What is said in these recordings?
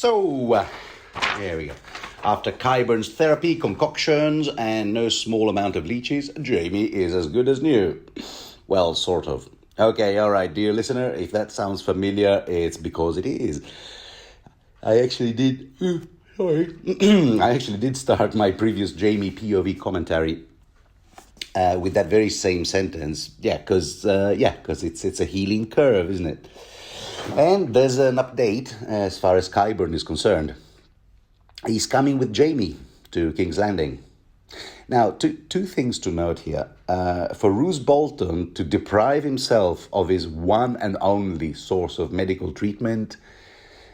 So, here we go. After Qyburn's therapy, concoctions, and no small amount of leeches, Jaime is as good as new. Well, sort of. Okay, alright, dear listener, if that sounds familiar, it's because it is. I actually did start my previous Jaime POV commentary with that very same sentence. Because it's a healing curve, isn't it? And there's an update as far as Qyburn is concerned. He's coming with Jaime to King's Landing. Now, two things to note here. For Roose Bolton to deprive himself of his one and only source of medical treatment,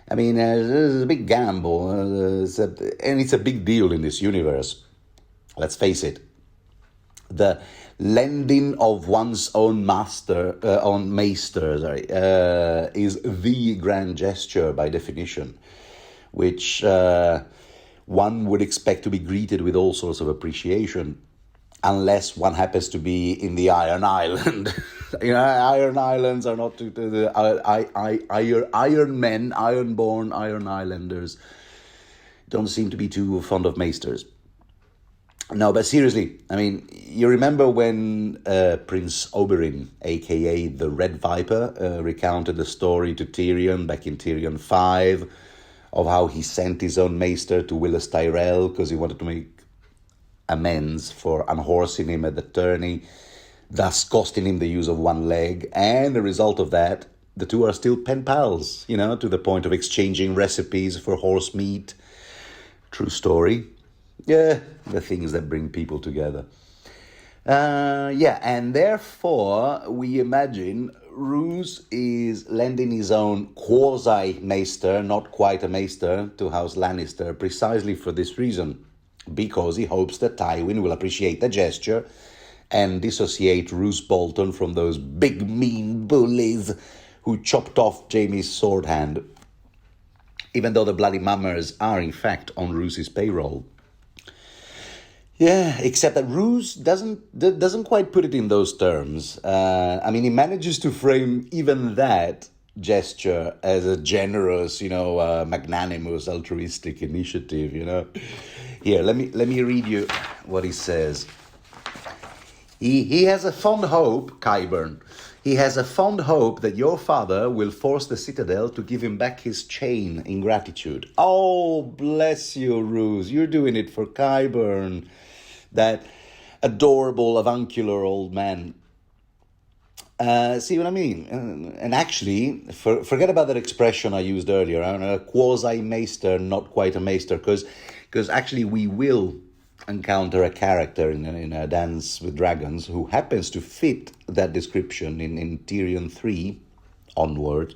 I mean, it's a big gamble, and it's a big deal in this universe. Let's face it. The lending of one's own maester, is the grand gesture by definition, which one would expect to be greeted with all sorts of appreciation, unless one happens to be in the Iron Island. Iron Islands are not the Iron men, Iron-born Iron Islanders don't seem to be too fond of maesters. No, but seriously, I mean, you remember when Prince Oberyn, a.k.a. the Red Viper, recounted the story to Tyrion back in Tyrion 5 of how he sent his own maester to Willis Tyrell because he wanted to make amends for unhorsing him at the tourney, thus costing him the use of one leg. And the result of that, the two are still pen pals, to the point of exchanging recipes for horse meat. True story. Yeah, the things that bring people together. And therefore, we imagine Roose is lending his own quasi-maester, not quite a maester, to House Lannister precisely for this reason, because he hopes that Tywin will appreciate the gesture and dissociate Roose Bolton from those big mean bullies who chopped off Jaime's sword hand, even though the bloody mummers are in fact on Roose's payroll. Yeah, except that Roose doesn't quite put it in those terms. He manages to frame even that gesture as a generous, magnanimous, altruistic initiative. Here, let me read you what he says. He has a fond hope, Qyburn. He has a fond hope that your father will force the Citadel to give him back his chain in gratitude. Oh, bless you, Roose. You're doing it for Qyburn. That adorable, avuncular old man. See what I mean? And actually, forget about that expression I used earlier, a quasi-maester, not quite a maester, because actually we will encounter a character in a Dance with Dragons who happens to fit that description in Tyrion 3 onward.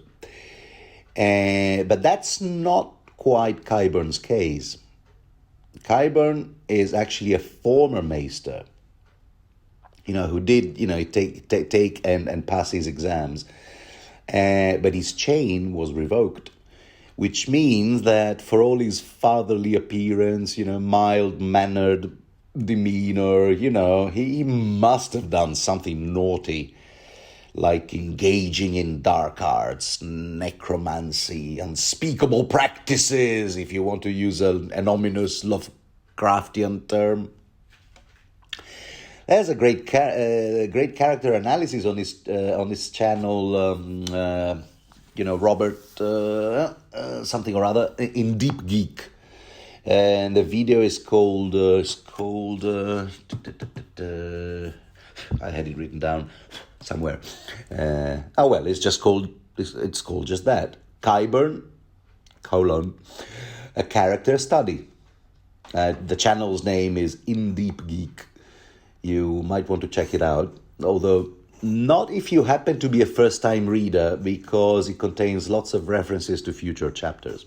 But that's not quite Qyburn's case. Qyburn is actually a former maester, who did, take and pass his exams. But his chain was revoked, which means that for all his fatherly appearance, mild-mannered demeanor, he must have done something naughty, like engaging in dark arts, necromancy, unspeakable practices, if you want to use an ominous Lovecraftian term. There's a great character analysis on this channel, Robert something or other, in Deep Geek. And the video is called I had it written down somewhere. It's called just that. Qyburn, a character study. The channel's name is In Deep Geek. You might want to check it out, although not if you happen to be a first-time reader, because it contains lots of references to future chapters.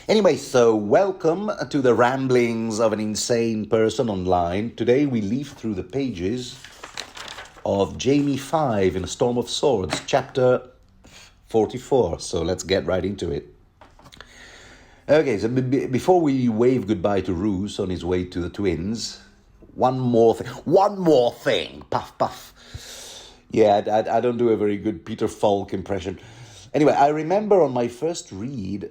Anyway, so welcome to the ramblings of an insane person online. Today we leaf through the pages of Jaime V in A Storm of Swords, chapter 44. So let's get right into it. Okay, so before we wave goodbye to Roose on his way to the twins, one more thing, puff, puff. Yeah, I don't do a very good Peter Falk impression. Anyway, I remember on my first read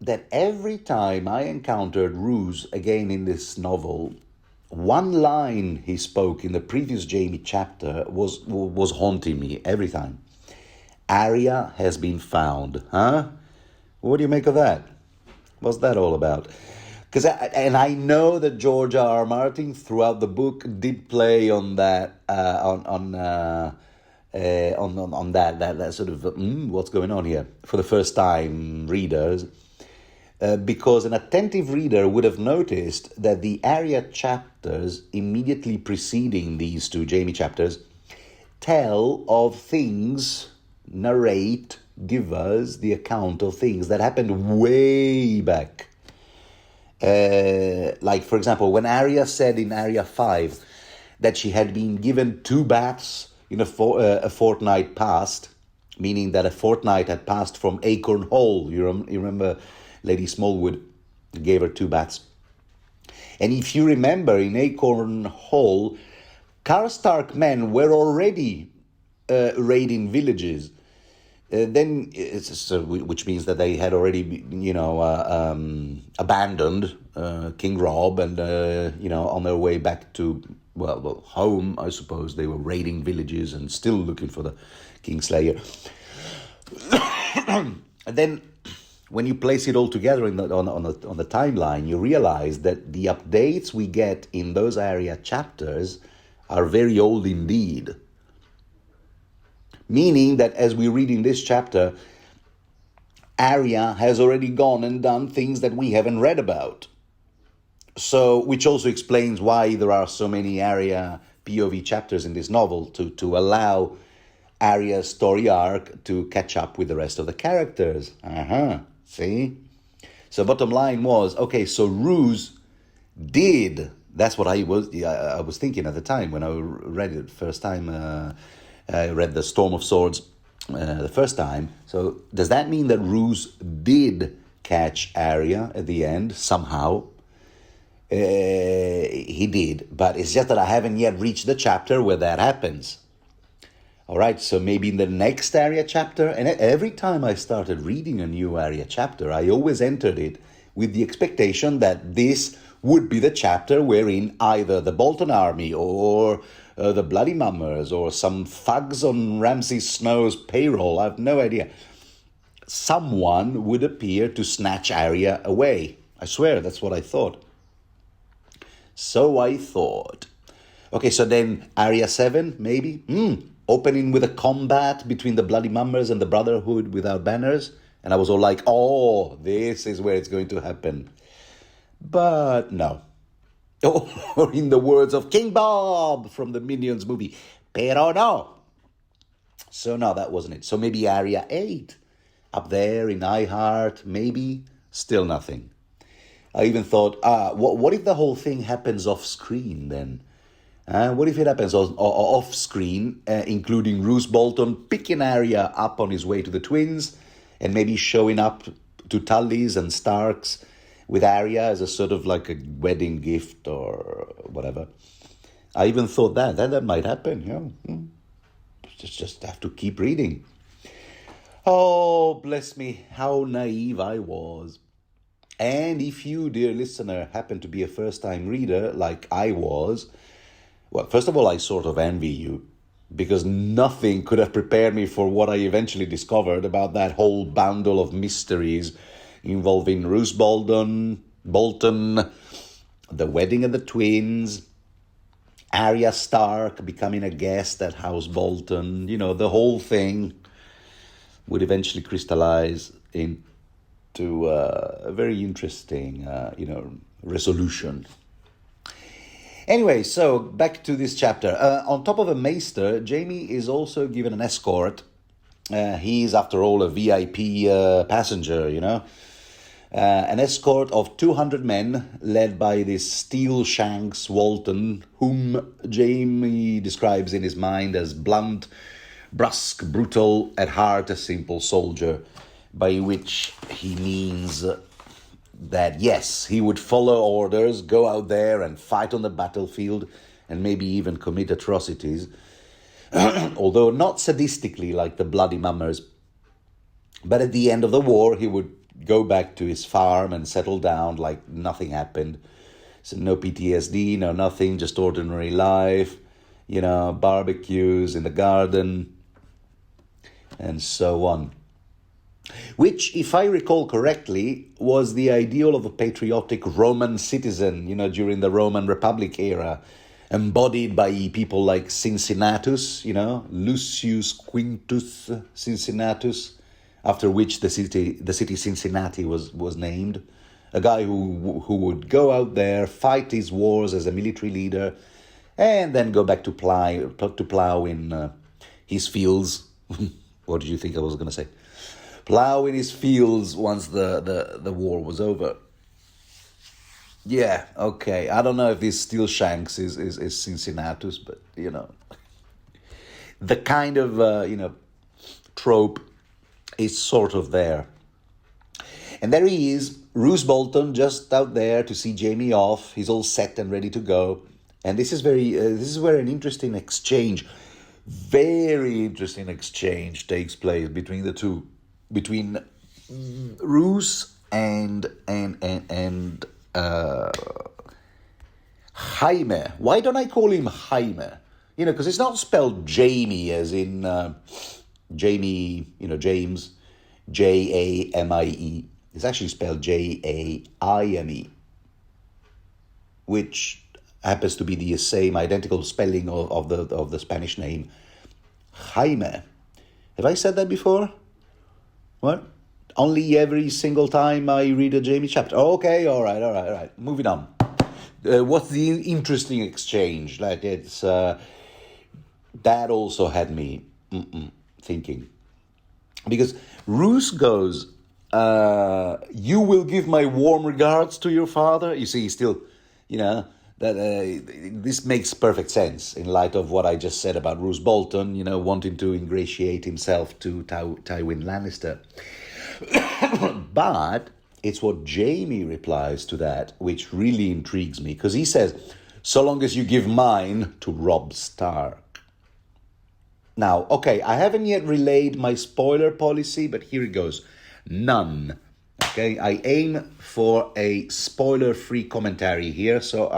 that every time I encountered Roos again in this novel, one line he spoke in the previous Jaime chapter was haunting me every time. Arya has been found, huh? What do you make of that? What's that all about? And I know that George R. R. Martin throughout the book did play on that on that sort of what's going on here for the first time readers, because an attentive reader would have noticed that the Arya chapters immediately preceding these two Jaime chapters tell of things, give us the account of things that happened way back. Like, for example, when Arya said in Arya 5 that she had been given 2 baths in a fortnight past, meaning that a fortnight had passed from Acorn Hall. You remember Lady Smallwood gave her 2 baths. And if you remember, in Acorn Hall, Karstark men were already raiding villages. Which means that they had already, abandoned King Robb and, on their way back to, home, I suppose. They were raiding villages and still looking for the Kingslayer. And then when you place it all together on the timeline, you realize that the updates we get in those Arya chapters are very old indeed. Meaning that as we read in this chapter, Arya has already gone and done things that we haven't read about. So, which also explains why there are so many Arya POV chapters in this novel, to allow Arya's story arc to catch up with the rest of the characters. See? So bottom line was, okay, so Roos did, that's what I was thinking at the time when I read it the first time. I read The Storm of Swords the first time. So does that mean that Roos did catch Arya at the end somehow? He did, but it's just that I haven't yet reached the chapter where that happens. All right, so maybe in the next Arya chapter, and every time I started reading a new Arya chapter, I always entered it with the expectation that this would be the chapter wherein either the Bolton army or the Bloody Mummers or some thugs on Ramsay Snow's payroll, I have no idea, someone would appear to snatch Arya away. I swear, that's what I thought. So I thought. Okay, so then Arya 7, maybe? Opening with a combat between the Bloody Mummers and the Brotherhood without banners. And I was all like, oh, this is where it's going to happen. But no. Or in the words of King Bob from the Minions movie, pero no. So no, that wasn't it. So maybe Arya 8, up there in iHeart, maybe, still nothing. I even thought, what if the whole thing happens off screen then? What if it happens off screen, including Roose Bolton picking Arya up on his way to the twins and maybe showing up to Tully's and Stark's with Arya as a sort of like a wedding gift or whatever. I even thought that might happen. Just have to keep reading. Oh, bless me, how naive I was. And if you, dear listener, happen to be a first-time reader like I was, well, first of all, I sort of envy you, because nothing could have prepared me for what I eventually discovered about that whole bundle of mysteries involving Roose Bolton, the wedding of the twins, Arya Stark becoming a guest at House Bolton. The whole thing would eventually crystallize into a very interesting, resolution. Anyway, so back to this chapter. On top of a maester, Jaime is also given an escort. He's, after all, a VIP passenger, an escort of 200 men led by this Steel Shanks Walton, whom Jaime describes in his mind as blunt, brusque, brutal, at heart a simple soldier, by which he means that, yes, he would follow orders, go out there and fight on the battlefield, and maybe even commit atrocities, although not sadistically like the Bloody Mummers. But at the end of the war, he would go back to his farm and settle down like nothing happened. So no PTSD, no nothing, just ordinary life, barbecues in the garden, and so on. Which, if I recall correctly, was the ideal of a patriotic Roman citizen, during the Roman Republic era, embodied by people like Cincinnatus, Lucius Quintus Cincinnatus, after which the city Cincinnati was named. A guy who would go out there, fight his wars as a military leader, and then go back to plow in his fields. What did you think I was going to say? Plow in his fields once the war was over. Yeah, okay. I don't know if this Steel Shanks is Cincinnatus, but, the kind of, trope is sort of there. And there he is, Roose Bolton, just out there to see Jaime off. He's all set and ready to go. And this is where an interesting exchange, very interesting exchange takes place between the two. Between Roose and Jaime. Why don't I call him Jaime? Because it's not spelled Jamie as in Jamie, James, Jamie. It's actually spelled Jaime, which happens to be the same identical spelling of the Spanish name Jaime. Have I said that before? What? Only every single time I read a Jaime chapter. Okay, all right. Moving on. What's the interesting exchange? Like it's that also had me thinking, because Roose goes, "You will give my warm regards to your father." You see, still, that this makes perfect sense in light of what I just said about Roose Bolton, wanting to ingratiate himself to Tywin Lannister. But it's what Jaime replies to that which really intrigues me, because he says, "So long as you give mine to Robb Stark." Now, okay, I haven't yet relayed my spoiler policy, but here it goes. None. Okay, I aim for a spoiler-free commentary here, so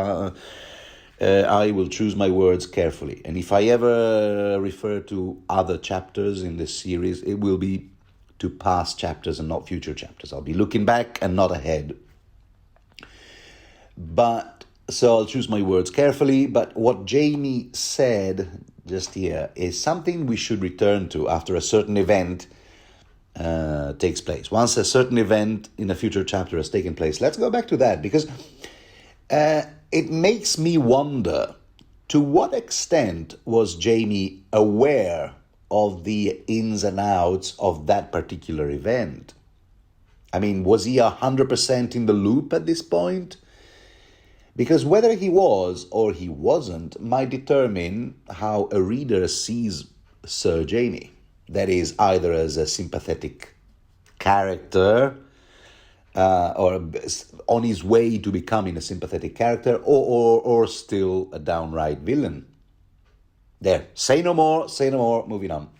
I will choose my words carefully. And if I ever refer to other chapters in this series, it will be to past chapters and not future chapters. I'll be looking back and not ahead. So I'll choose my words carefully, but what Jaime said just here is something we should return to after a certain event takes place. Once a certain event in a future chapter has taken place, let's go back to that, because it makes me wonder, to what extent was Jaime aware of the ins and outs of that particular event? I mean, was he 100% in the loop at this point? Because whether he was or he wasn't might determine how a reader sees Sir Jaime. That is, either as a sympathetic character or on his way to becoming a sympathetic character, or still a downright villain. There, say no more, moving on.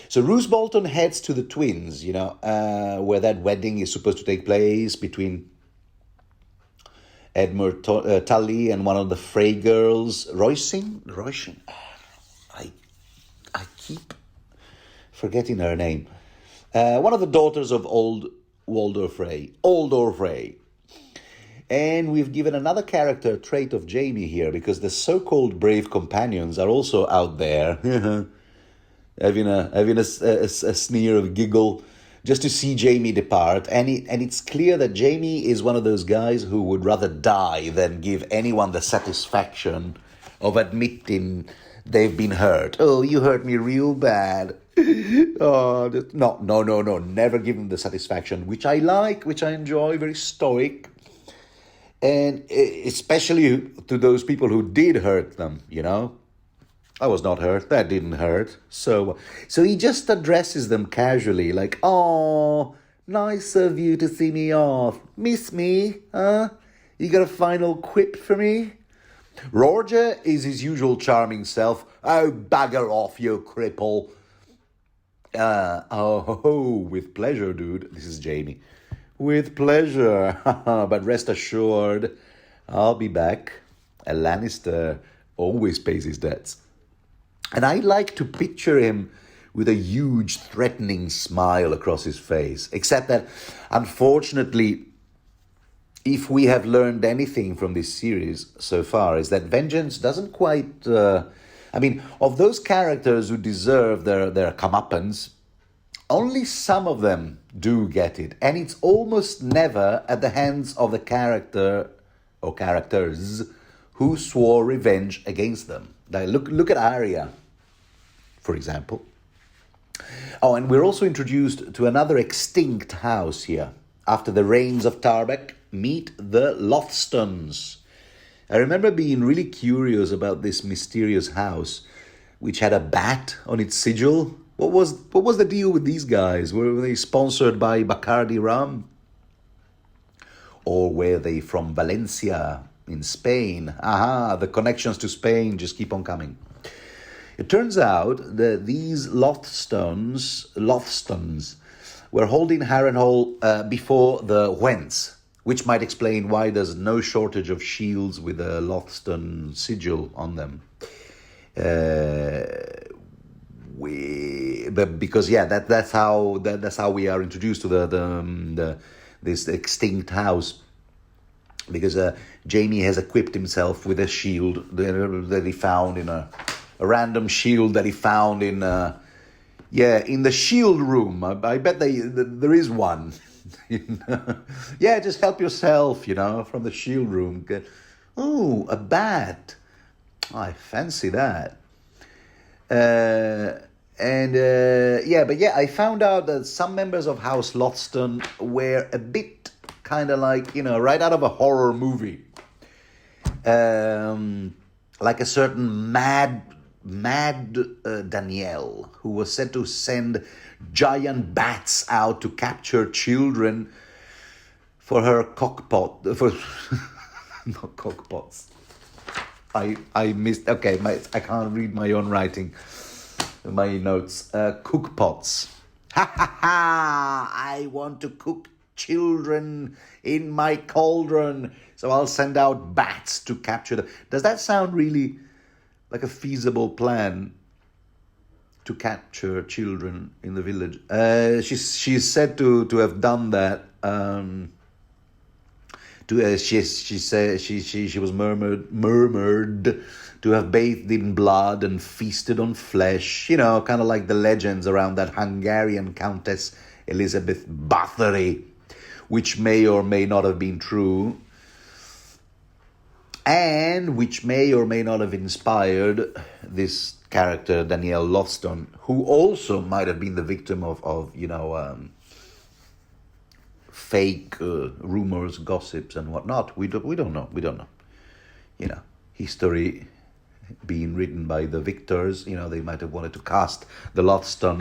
So Roose Bolton heads to the Twins, where that wedding is supposed to take place between Edmure Tully and one of the Frey girls, Roisin? I keep forgetting her name. One of the daughters of old Waldor Frey. And we've given another character trait of Jaime here, because the so-called brave companions are also out there, having a sneer of giggle, just to see Jaime depart. And it's clear that Jaime is one of those guys who would rather die than give anyone the satisfaction of admitting they've been hurt. "Oh, you hurt me real bad." No. Never give them the satisfaction, which I like, which I enjoy, very stoic. And especially to those people who did hurt them, I was not hurt, that didn't hurt. So he just addresses them casually, like, "Oh, nice of you to see me off. Miss me, huh? You got a final quip for me?" Roger is his usual charming self. "Oh, bugger off, you cripple." With pleasure, dude. This is Jaime. With pleasure. But rest assured, I'll be back. A Lannister always pays his debts. And I like to picture him with a huge, threatening smile across his face. Except that, unfortunately, if we have learned anything from this series so far, is that vengeance doesn't quite. Of those characters who deserve their comeuppance, only some of them do get it. And it's almost never at the hands of the character or characters who swore revenge against them. Like, look at Arya, for example. Oh, and we're also introduced to another extinct house here. After the reigns of Tarbeck, meet the Lothstons. I remember being really curious about this mysterious house, which had a bat on its sigil. What was the deal with these guys? Were they sponsored by Bacardi rum? Or were they from Valencia in Spain? Aha, the connections to Spain just keep on coming. It turns out that these Lothstons were holding Harrenhal before the Whents, which might explain why there's no shortage of shields with a Lothston sigil on them. That's how we are introduced to this extinct house, because Jaime has equipped himself with a shield that he found in a random shield that he found in the shield room. I bet there is one. Just help yourself, from the shield room. Oh, a bat. I fancy that. I found out that some members of House Lothston were a bit kind of like, right out of a horror movie. Like a certain mad Danielle, who was said to send giant bats out to capture children for her not cockpots. I missed. Okay, I can't read my own writing. My notes. Cookpots. Ha ha ha! I want to cook children in my cauldron, so I'll send out bats to capture them. Does that sound really like a feasible plan to capture children in the village? She's said to have done that. She said she was murmured to have bathed in blood and feasted on flesh. Kind of like the legends around that Hungarian Countess Elizabeth Bathory, which may or may not have been true, and which may or may not have inspired this character, Danielle Lothston, who also might have been the victim of fake rumors, gossips, and whatnot. We don't know. History being written by the victors. They might have wanted to cast the Lothston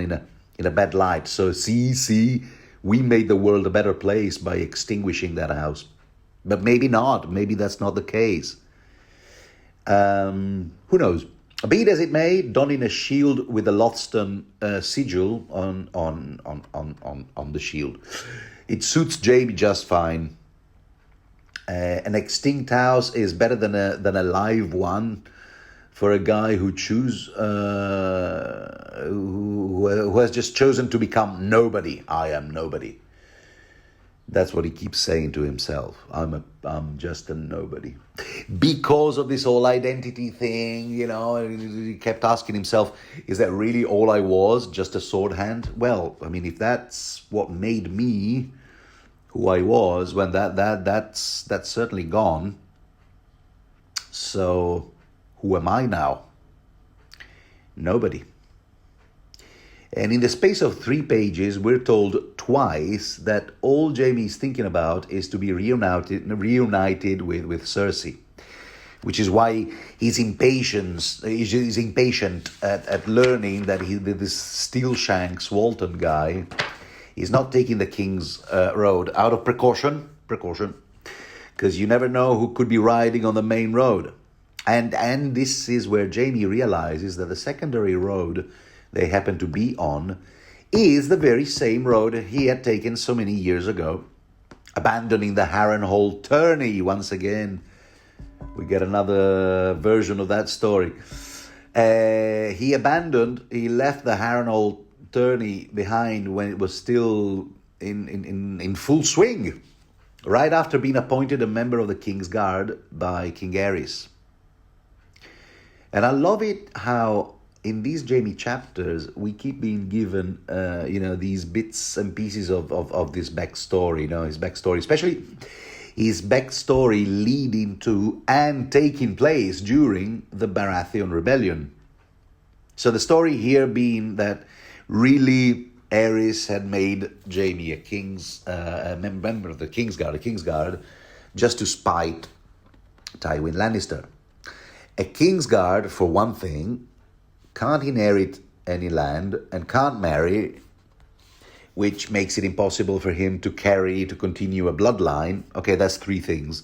in a bad light. So see, we made the world a better place by extinguishing that house. But maybe not. Maybe that's not the case. Who knows? Be it as it may, donning a shield with a Lothston sigil on the shield, it suits Jaime just fine. An extinct house is better than a live one for a guy who has just chosen to become nobody. I am nobody. That's what he keeps saying to himself. I'm just a nobody. Because of this whole identity thing, he kept asking himself, is that really all I was, just a sword hand? Well, if that's what made me who I was, when that's certainly gone. So who am I now? Nobody. And in the space of 3 pages, we're told twice that all Jaime is thinking about is to be reunited with Cersei, which is why he's impatient at learning that this Steelshanks Walton guy is not taking the King's Road out of precaution, because you never know who could be riding on the main road. And this is where Jaime realizes that the secondary road they happen to be on is the very same road he had taken so many years ago abandoning the Harrenhal tourney once again. We get another version of that story. He left the Harrenhal tourney behind when it was still in full swing, right after being appointed a member of the King's Guard by King Aerys. And I love it how in these Jaime chapters we keep being given, these bits and pieces of this backstory, his backstory, especially his backstory leading to and taking place during the Baratheon Rebellion. So the story here being that really Aerys had made Jaime a member of the King's Guard, just to spite Tywin Lannister. A King's Guard, for one thing, can't inherit any land and can't marry, which makes it impossible for him to continue a bloodline. Okay, that's three things,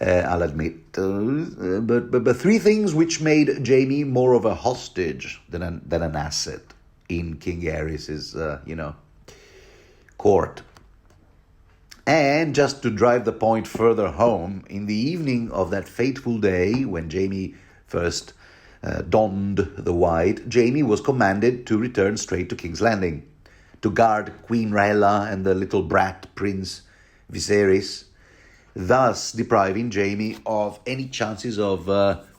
I'll admit. But three things which made Jaime more of a hostage than an asset in King Aerys's, court. And just to drive the point further home, in the evening of that fateful day when Jaime first donned the white, Jaime was commanded to return straight to King's Landing, to guard Queen Rhaella and the little brat Prince Viserys, thus depriving Jaime of any chances of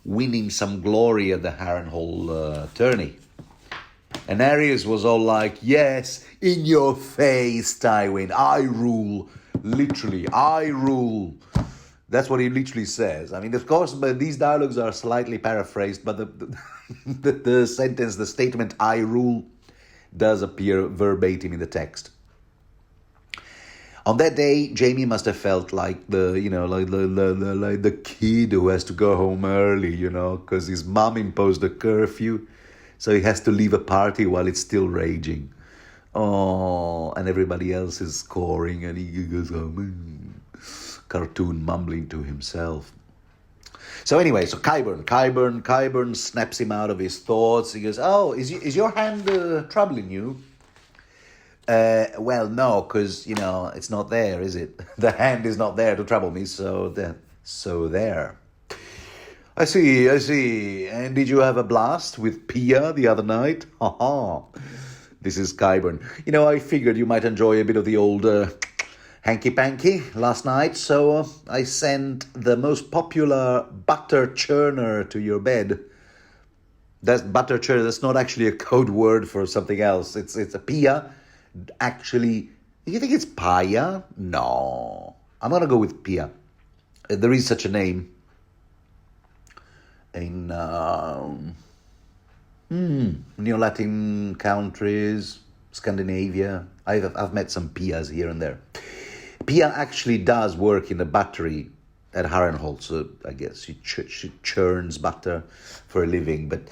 winning some glory at the Harrenhal tourney. And Aerys was all like, yes, in your face, Tywin, I rule. Literally, I rule. That's what he literally says. I mean, of course, but these dialogues are slightly paraphrased, but the sentence, the statement, I rule, does appear verbatim in the text. On that day, Jaime must have felt like the kid who has to go home early, because his mom imposed a curfew, so he has to leave a party while it's still raging. Oh, and everybody else is scoring, and he goes home, cartoon mumbling to himself. So anyway, so Qyburn snaps him out of his thoughts. He goes, "Oh, is your hand troubling you?" Well, no, because it's not there, is it? The hand is not there to trouble me. So there. I see. And did you have a blast with Pia the other night? Ha ha. This is Qyburn. I figured you might enjoy a bit of the old hanky-panky last night, so I sent the most popular butter churner to your bed. That's butter churner. That's not actually a code word for something else. It's a Pia. Actually, you think it's Paya? No. I'm going to go with Pia. There is such a name in Neo-Latin countries, Scandinavia. I've met some Pias here and there. Pia actually does work in the buttery at Harrenhal, so I guess she churns butter for a living, but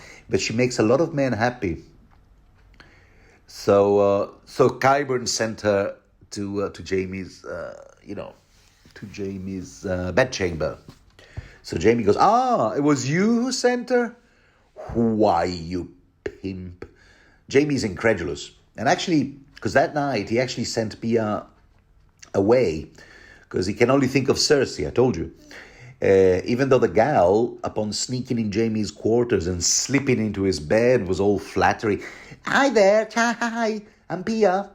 she makes a lot of men happy. So Qyburn sent her to Jaime's bedchamber. So Jaime goes, it was you who sent her? Why, you pimp. Jaime's incredulous. And actually, because that night he actually sent Pia away, because he can only think of Cersei, I told you. Even though the gal, upon sneaking in Jaime's quarters and slipping into his bed, was all flattery. Hi there, hi, I'm Pia.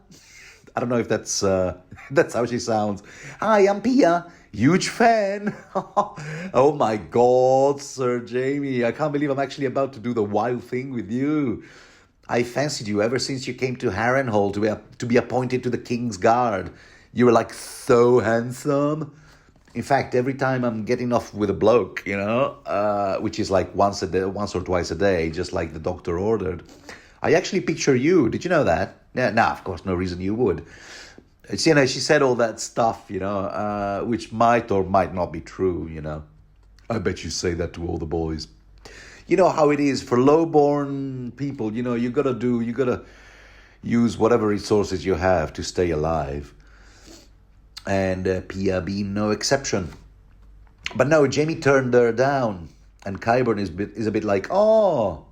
I don't know if that's how she sounds. Hi, I'm Pia. Huge fan. Oh my God, Sir Jaime. I can't believe I'm actually about to do the wild thing with you. I fancied you ever since you came to Harrenhal to be appointed to the King's Guard. You were like so handsome. In fact, every time I'm getting off with a bloke, which is like once or twice a day, just like the doctor ordered, I actually picture you. Did you know that? Yeah, no, of course, no reason you would. It's, she said all that stuff, which might or might not be true, I bet you say that to all the boys. You know how it is for low-born people, you gotta use whatever resources you have to stay alive. And Pia being no exception. But no, Jaime turned her down, and Qyburn is a bit like, oh,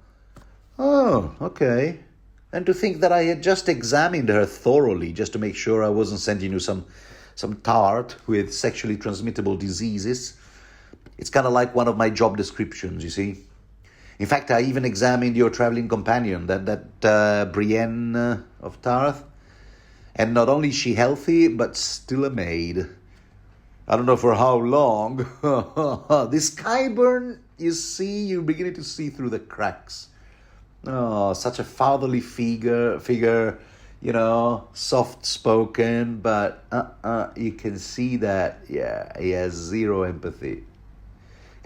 okay. And to think that I had just examined her thoroughly just to make sure I wasn't sending you some some tart with sexually transmittable diseases. It's kind of like one of my job descriptions, you see. In fact, I even examined your traveling companion, that Brienne of Tarth. And not only is she healthy, but still a maid. I don't know for how long. This Qyburn, you see, you're beginning to see through the cracks. Oh, such a fatherly figure, soft-spoken, but you can see that, he has zero empathy.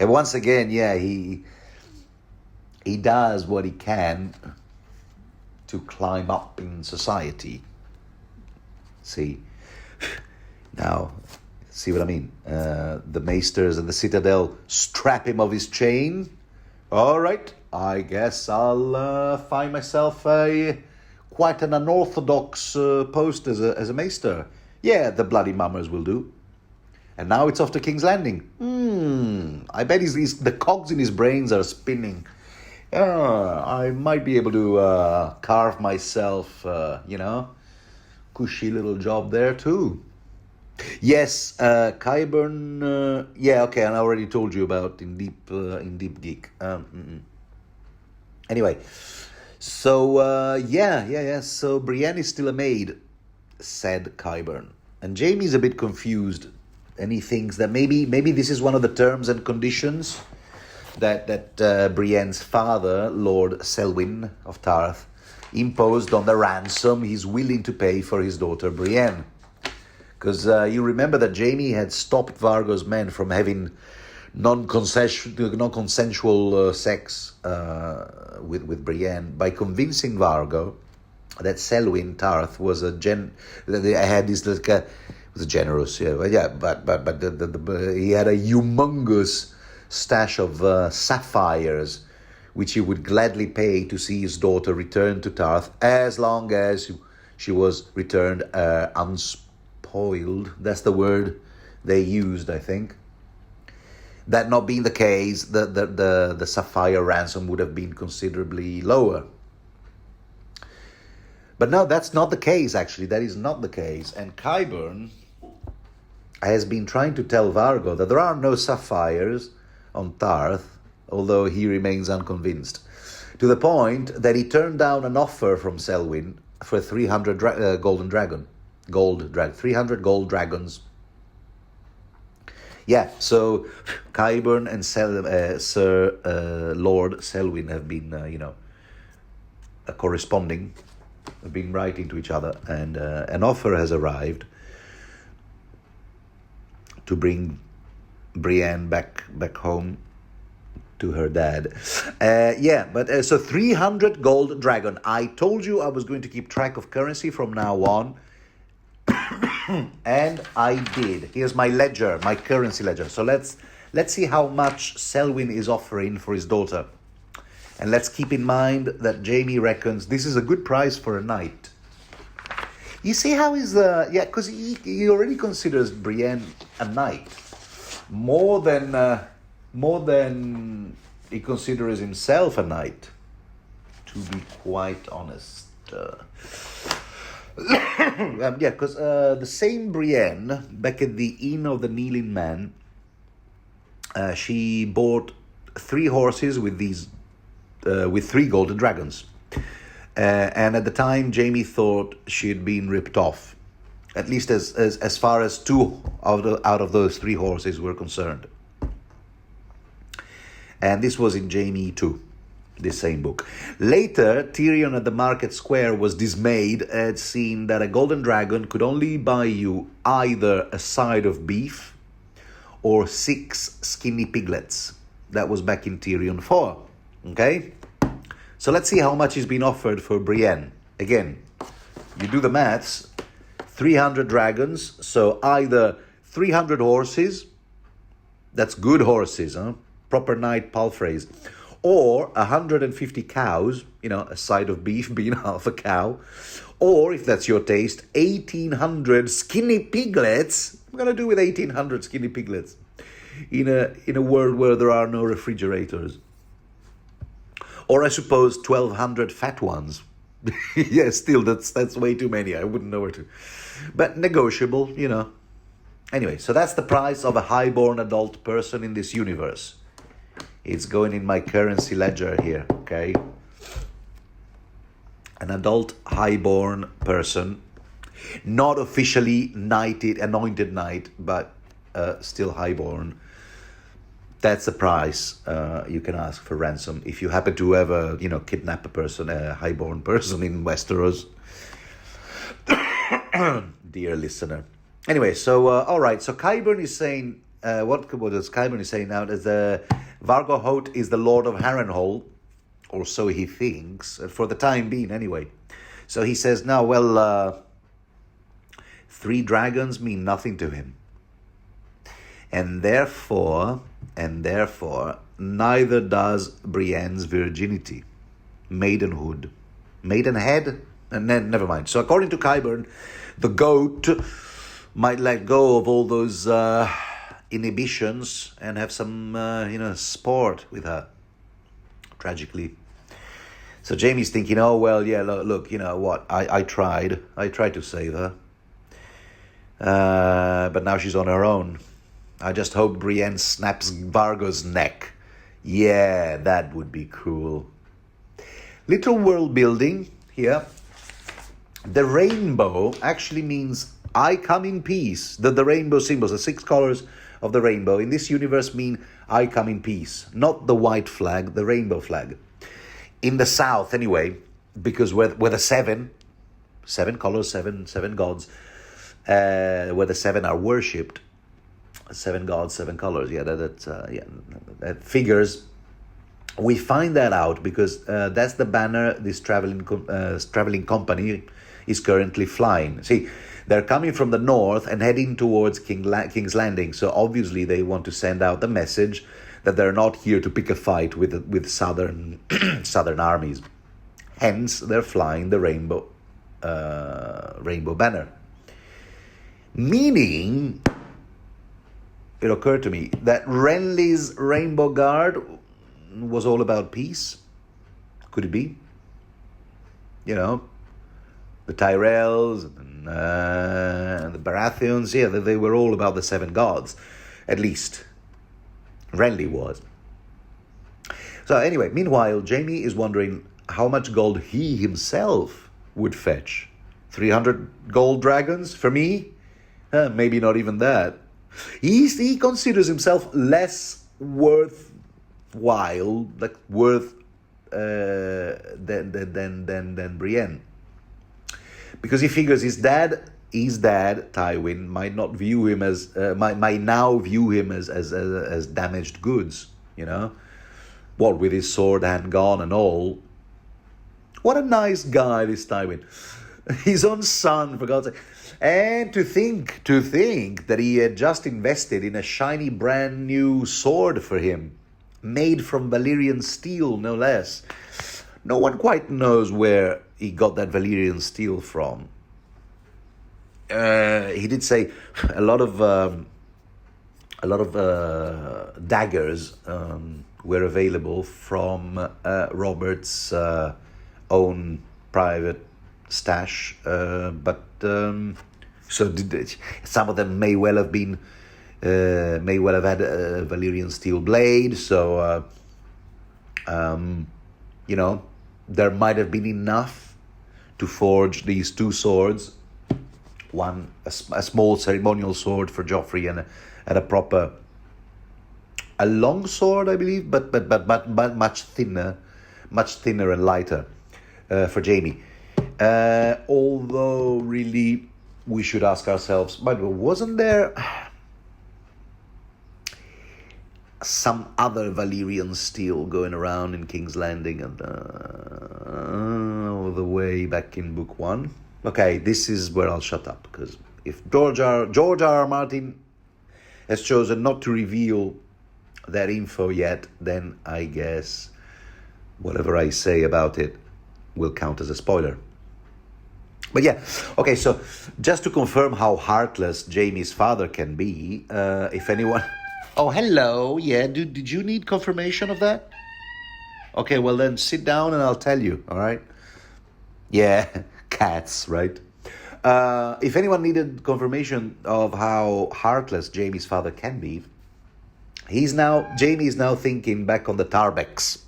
And once again, he does what he can to climb up in society. See? Now, see what I mean? The maesters and the citadel strap him of his chain. All right, I guess I'll find myself quite an unorthodox post as a maester. Yeah, the bloody mummers will do. And now it's off to King's Landing. I bet the cogs in his brains are spinning. I might be able to carve myself, cushy little job there too. Yes, Qyburn. Okay, and I already told you about in Deep Geek. Anyway, so So Brienne is still a maid, said Qyburn, and Jaime's a bit confused, and he thinks that maybe this is one of the terms and conditions that Brienne's father, Lord Selwyn of Tarth, imposed on the ransom he's willing to pay for his daughter Brienne. Because you remember that Jaime had stopped Vargo's men from having non-consensual sex with Brienne by convincing Vargo that Selwyn Tarth was was generous, but he had a humongous stash of sapphires, which he would gladly pay to see his daughter returned to Tarth, as long as she was returned unspoiled. That's the word they used, I think. That not being the case, the sapphire ransom would have been considerably lower. But no, that's not the case, actually. That is not the case. And Qyburn has been trying to tell Vargo that there are no sapphires on Tarth, although he remains unconvinced, to the point that he turned down an offer from Selwyn for 300 300 gold dragons. Yeah, so Qyburn and Sir Lord Selwyn have been, corresponding, have been writing to each other, and an offer has arrived to bring Brienne back home to her dad. So 300 gold dragon. I told you I was going to keep track of currency from now on. And I did. Here's my ledger, my currency ledger. So let's see how much Selwyn is offering for his daughter. And let's keep in mind that Jaime reckons this is a good price for a knight. You see how he's... because he already considers Brienne a knight. More than he considers himself a knight, to be quite honest. Because the same Brienne, back at the Inn of the Kneeling Man, she bought 3 horses with 3 golden dragons. And at the time, Jaime thought she had been ripped off, at least as far as 2 out of those 3 horses were concerned. And this was in Jaime 2, this same book. Later, Tyrion at the market square was dismayed at seeing that a golden dragon could only buy you either a side of beef or 6 skinny piglets. That was back in Tyrion 4. Okay? So let's see how much is being offered for Brienne. Again, you do the maths. 300 dragons, so either 300 horses, that's good horses, proper knight palfreys, or 150 cows, a side of beef being half a cow, or, if that's your taste, 1,800 skinny piglets. What am I going to do with 1,800 skinny piglets in a world where there are no refrigerators? Or I suppose 1,200 fat ones. Yeah, still, that's way too many. I wouldn't know where to. But negotiable, Anyway, so that's the price of a highborn adult person in this universe. It's going in my currency ledger here, okay? An adult highborn person, not officially knighted, anointed knight, but still highborn. That's the price you can ask for ransom if you happen to ever, kidnap a person, a highborn person in Westeros. Dear listener. Anyway, so all right. So Qyburn is saying what does Qyburn is saying now? That Vargo Hoat is the Lord of Harrenhal, or so he thinks, for the time being, anyway. So he says now, well, 3 dragons mean nothing to him, and therefore, neither does Brienne's virginity, maidenhood, maidenhead. And then, never mind. So according to Qyburn, the goat might let go of all those inhibitions and have some, sport with her. Tragically. So Jaime's thinking, oh, well, yeah, look, you know what? I tried to save her. But now she's on her own. I just hope Brienne snaps Vargo's neck. Yeah, that would be cool. Little world building here. The rainbow actually means I come in peace. The rainbow symbols, the 6 colors of the rainbow in this universe mean I come in peace. Not the white flag, the rainbow flag. In the south, anyway, because where the 7 colors, seven gods, where the 7 are worshipped, 7 gods, 7 colors. Yeah, that figures. We find that out because that's the banner this traveling company is currently flying. See, they're coming from the north and heading towards King's Landing. So obviously they want to send out the message that they're not here to pick a fight with southern southern armies. Hence, they're flying the rainbow banner. Meaning, it occurred to me that Renly's Rainbow Guard was all about peace. Could it be? The Tyrells and the Baratheons, yeah, they were all about the 7 gods. At least, Renly was. So anyway, meanwhile, Jaime is wondering how much gold he himself would fetch. 300 gold dragons for me? Maybe not even that. He considers himself less worthwhile, than Brienne. Because he figures his dad, Tywin, might not view him as might now view him as damaged goods. What with his sword hand gone and all. What a nice guy this Tywin. His own son, for God's sake. And to think that he had just invested in a shiny brand new sword for him, made from Valyrian steel, no less. No one quite knows where he got that Valyrian steel from. He did say a lot of daggers were available from Robert's own private stash, but some of them may well have had a Valyrian steel blade. So there might have been enough to forge these 2 swords. One, a small ceremonial sword for Joffrey, and a long sword, I believe, but much thinner and lighter for Jaime. Although, really, we should ask ourselves, but wasn't there some other Valyrian steel going around in King's Landing and all the way back in Book 1? Okay, this is where I'll shut up, because if George R. Martin has chosen not to reveal that info yet, then I guess whatever I say about it will count as a spoiler. But yeah, okay, so just to confirm how heartless Jaime's father can be, if anyone... Oh, hello, yeah, did you need confirmation of that? Okay, well then sit down and I'll tell you, all right? Yeah, cats, right? If anyone needed confirmation of how heartless Jamie's father can be, Jamie is now thinking back on the Tarbecks.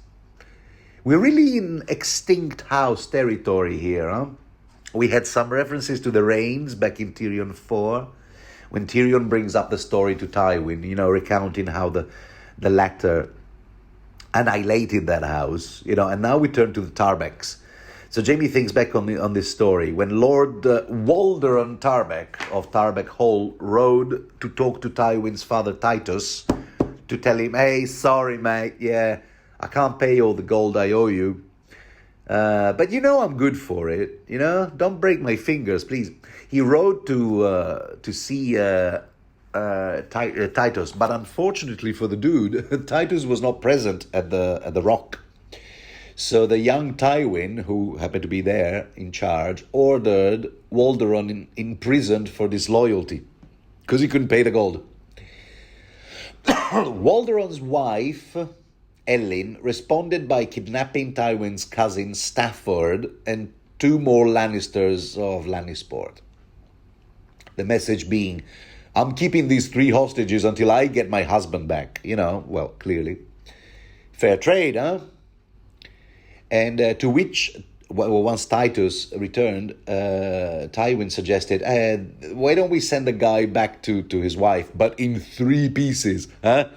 We're really in extinct house territory here, huh? We had some references to the Rains back in Tyrion 4, when Tyrion brings up the story to Tywin, recounting how the latter annihilated that house, and now we turn to the Tarbecks. So Jamie thinks back on this story when Lord Walderon Tarbeck of Tarbeck Hall rode to talk to Tywin's father Titus to tell him, hey, sorry mate, yeah, I can't pay all the gold I owe you. But I'm good for it, Don't break my fingers, please. He rode to see Titus, but unfortunately for the dude, Titus was not present at the rock. So the young Tywin, who happened to be there in charge, ordered Walderon imprisoned for disloyalty because he couldn't pay the gold. Walderon's wife, Ellyn, responded by kidnapping Tywin's cousin Stafford and 2 more Lannisters of Lannisport. The message being, I'm keeping these 3 hostages until I get my husband back. Well, clearly. Fair trade, huh? And to which, once Titus returned, Tywin suggested, why don't we send the guy back to his wife, but in 3 pieces, huh?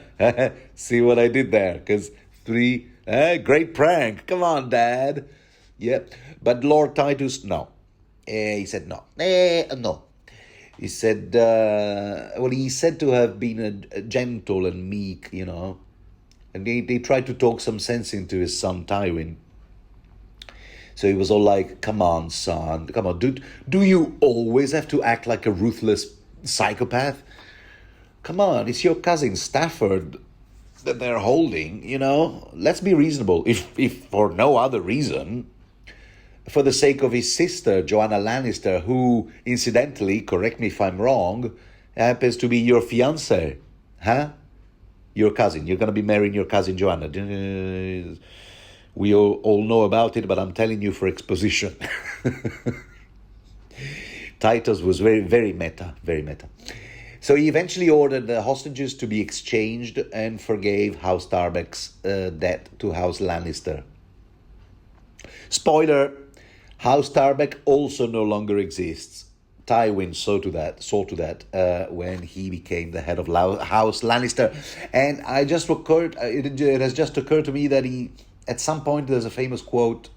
See what I did there? Because 3, great prank. Come on, Dad. Yep. But Lord Titus, no. He said no. No. He said, he's said to have been a gentle and meek, And they tried to talk some sense into his son Tywin. So he was all like, come on, son. Come on, do you always have to act like a ruthless psychopath? Come on, it's your cousin Stafford that they're holding, Let's be reasonable. If for no other reason, for the sake of his sister, Joanna Lannister, who, incidentally, correct me if I'm wrong, happens to be your fiancé. Huh? Your cousin. You're going to be marrying your cousin Joanna. We all know about it, but I'm telling you for exposition. Titus was very, very meta, very meta. So he eventually ordered the hostages to be exchanged and forgave House Tarbeck's debt to House Lannister. Spoiler, House Tarbeck also no longer exists. Tywin saw to that when he became the head of House Lannister. And it has just occurred to me that at some point there's a famous quote,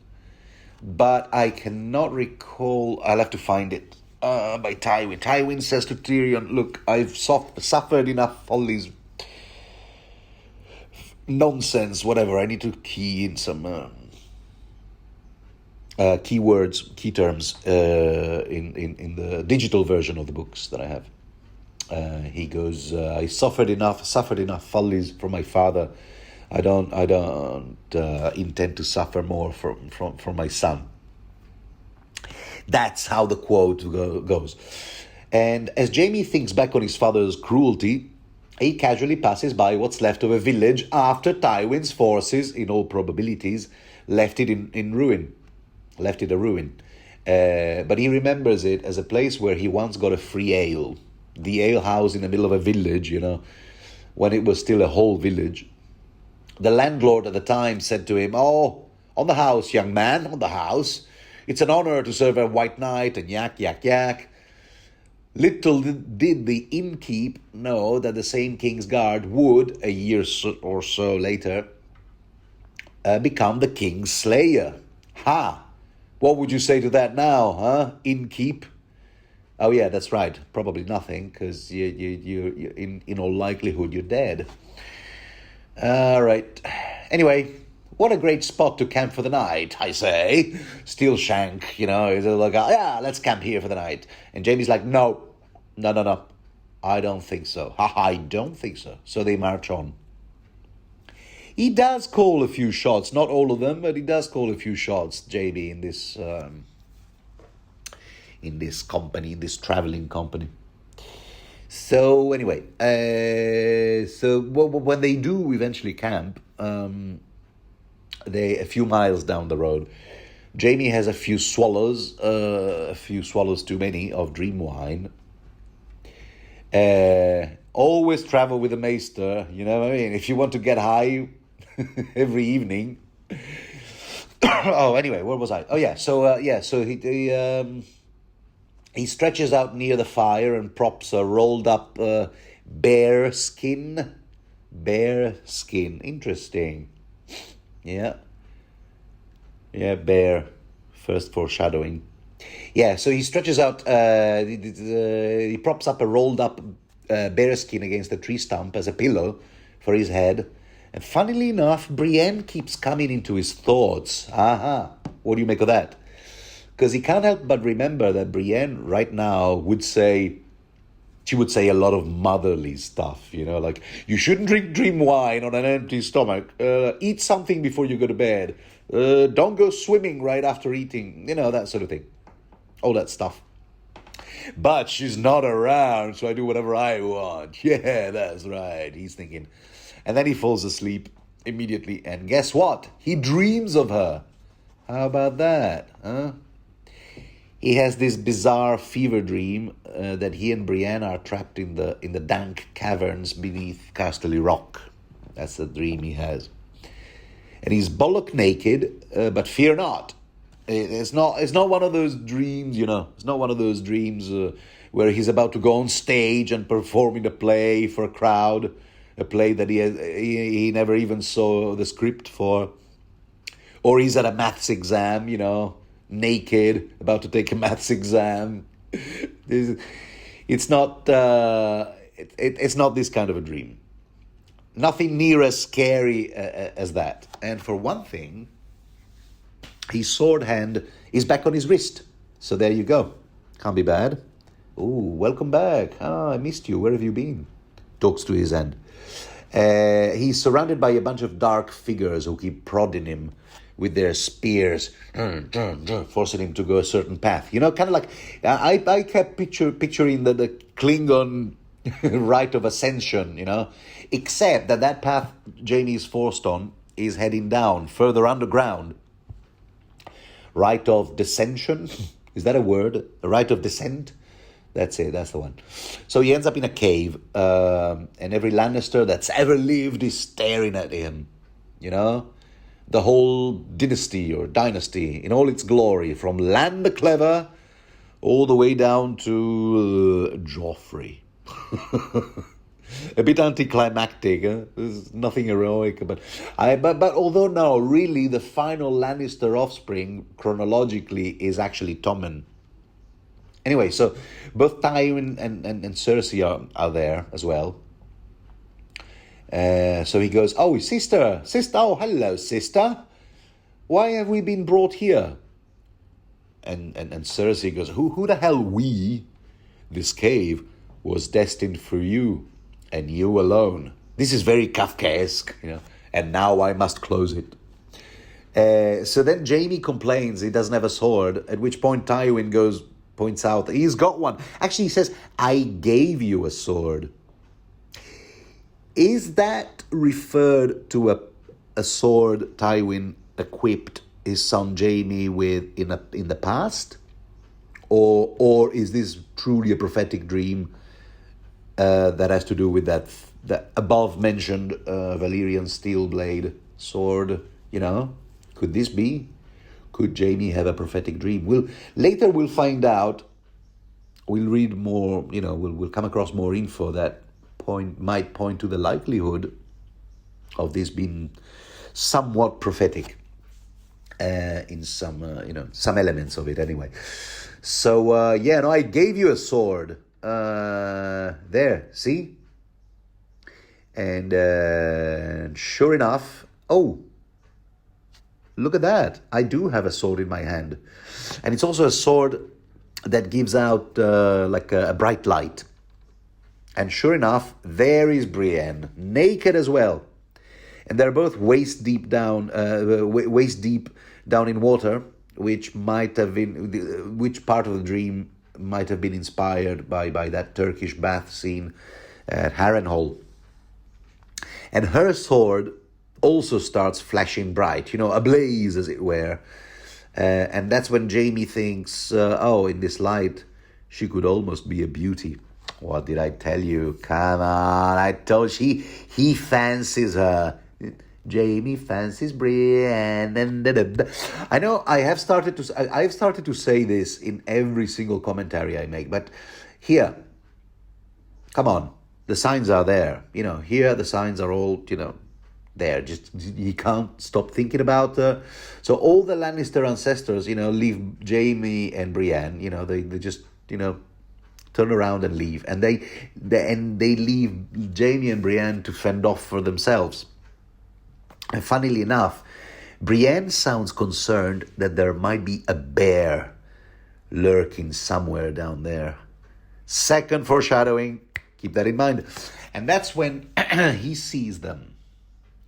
but I cannot recall. I'll have to find it. By Tywin. Tywin says to Tyrion, look, I've suffered enough all these nonsense, whatever. I need to key in some keywords, key terms in the digital version of the books that I have. He goes, I suffered enough follies from my father. I don't intend to suffer more from my son. That's how the quote goes. And as Jaime thinks back on his father's cruelty, he casually passes by what's left of a village after Tywin's forces, in all probabilities, left it a ruin. But he remembers it as a place where he once got a free ale. The ale house in the middle of a village, when it was still a whole village. The landlord at the time said to him, "Oh, on the house, young man, on the house. It's an honor to serve a white knight," and yak, yak, yak. Little did the innkeep know that the same king's guard would, a year or so later, become the king's slayer. Ha! What would you say to that now, huh, innkeep? Oh yeah, that's right. Probably nothing, because you in all likelihood you're dead. All right. Anyway, what a great spot to camp for the night, I say. Steel Shank, he's like, yeah, let's camp here for the night. And Jaime's like, no. I don't think so. I don't think so. So they march on. He does call a few shots, not all of them, but he does call a few shots, Jaime, in this company, this traveling company. So anyway, when they do eventually camp, a few miles down the road, Jaime has a few swallows too many of dream wine. Always travel with a maester, you know what I mean? If you want to get high every evening. Oh, anyway, where was I? Oh, yeah. So he stretches out near the fire and props a rolled up bear skin. Bear skin. Interesting. Yeah. Yeah, bear. First foreshadowing. Yeah, so he stretches out, he props up a rolled up bear skin against a tree stump as a pillow for his head. And funnily enough, Brienne keeps coming into his thoughts. Aha. What do you make of that? Because he can't help but remember that Brienne right now would say a lot of motherly stuff, you know, like, you shouldn't drink dream wine on an empty stomach. Eat something before you go to bed. Don't go swimming right after eating, you know, that sort of thing. All that stuff. But she's not around, so I do whatever I want. Yeah, that's right, he's thinking. And then he falls asleep immediately. And guess what? He dreams of her. How about that, huh? He has this bizarre fever dream that he and Brienne are trapped in the dank caverns beneath Casterly Rock. That's the dream he has. And he's bollock naked, but fear not. It's not one of those dreams, you know. It's not one of those dreams where he's about to go on stage and perform in a play for a crowd, a play that he never even saw the script for, or he's at a maths exam, you know, naked, about to take a maths exam. It's not this kind of a dream. Nothing near as scary as that. And for one thing, his sword hand is back on his wrist. So there you go. Can't be bad. Oh, welcome back. I missed you. Where have you been? Talks to his hand. He's surrounded by a bunch of dark figures who keep prodding him with their spears, forcing him to go a certain path. You know, kind of like, I kept picturing the Klingon rite of ascension, you know, except that path Jaime is forced on is heading down, further underground. Rite of descension? Is that a word? A rite of descent? That's it, that's the one. So he ends up in a cave, and every Lannister that's ever lived is staring at him, you know? The whole dynasty or dynasty in all its glory, from Lan the Clever all the way down to Joffrey. A bit anticlimactic, huh? There's nothing heroic, but although no, really the final Lannister offspring chronologically is actually Tommen. Anyway, so both Tywin and Cersei are there as well. So he goes, oh, sister, oh, hello, sister. Why have we been brought here? And Cersei goes, who the hell we? This cave was destined for you, and you alone. This is very Kafkaesque, you know, and now I must close it. So then Jaime complains he doesn't have a sword, at which point Tywin points out he's got one. Actually, he says, I gave you a sword. Is that referred to a sword Tywin equipped his son Jaime with in the past? Or is this truly a prophetic dream that has to do with that above mentioned Valyrian steel blade sword? You know, could this be? Could Jaime have a prophetic dream? Later we'll find out. We'll read more. You know, we'll come across more info that might point to the likelihood of this being somewhat prophetic in some elements of it anyway. So I gave you a sword. There, see? And sure enough, oh, look at that. I do have a sword in my hand. And it's also a sword that gives out like a bright light. And sure enough, there is Brienne, naked as well. And they're both waist deep down in water, which part of the dream might have been inspired by that Turkish bath scene at Harrenhal. And her sword also starts flashing bright, you know, ablaze as it were. And that's when Jaime thinks, oh, in this light, she could almost be a beauty. What did I tell you? Come on, I told you, he fancies her. Jaime fancies Brienne. I know I've started to say this in every single commentary I make, but here, come on, the signs are there. Here the signs are all, there. Just you can't stop thinking about her. So all the Lannister ancestors, leave Jaime and Brienne. They just, turn around and leave, and they leave Jaime and Brienne to fend off for themselves. And funnily enough, Brienne sounds concerned that there might be a bear lurking somewhere down there. Second foreshadowing, keep that in mind. And that's when he sees them.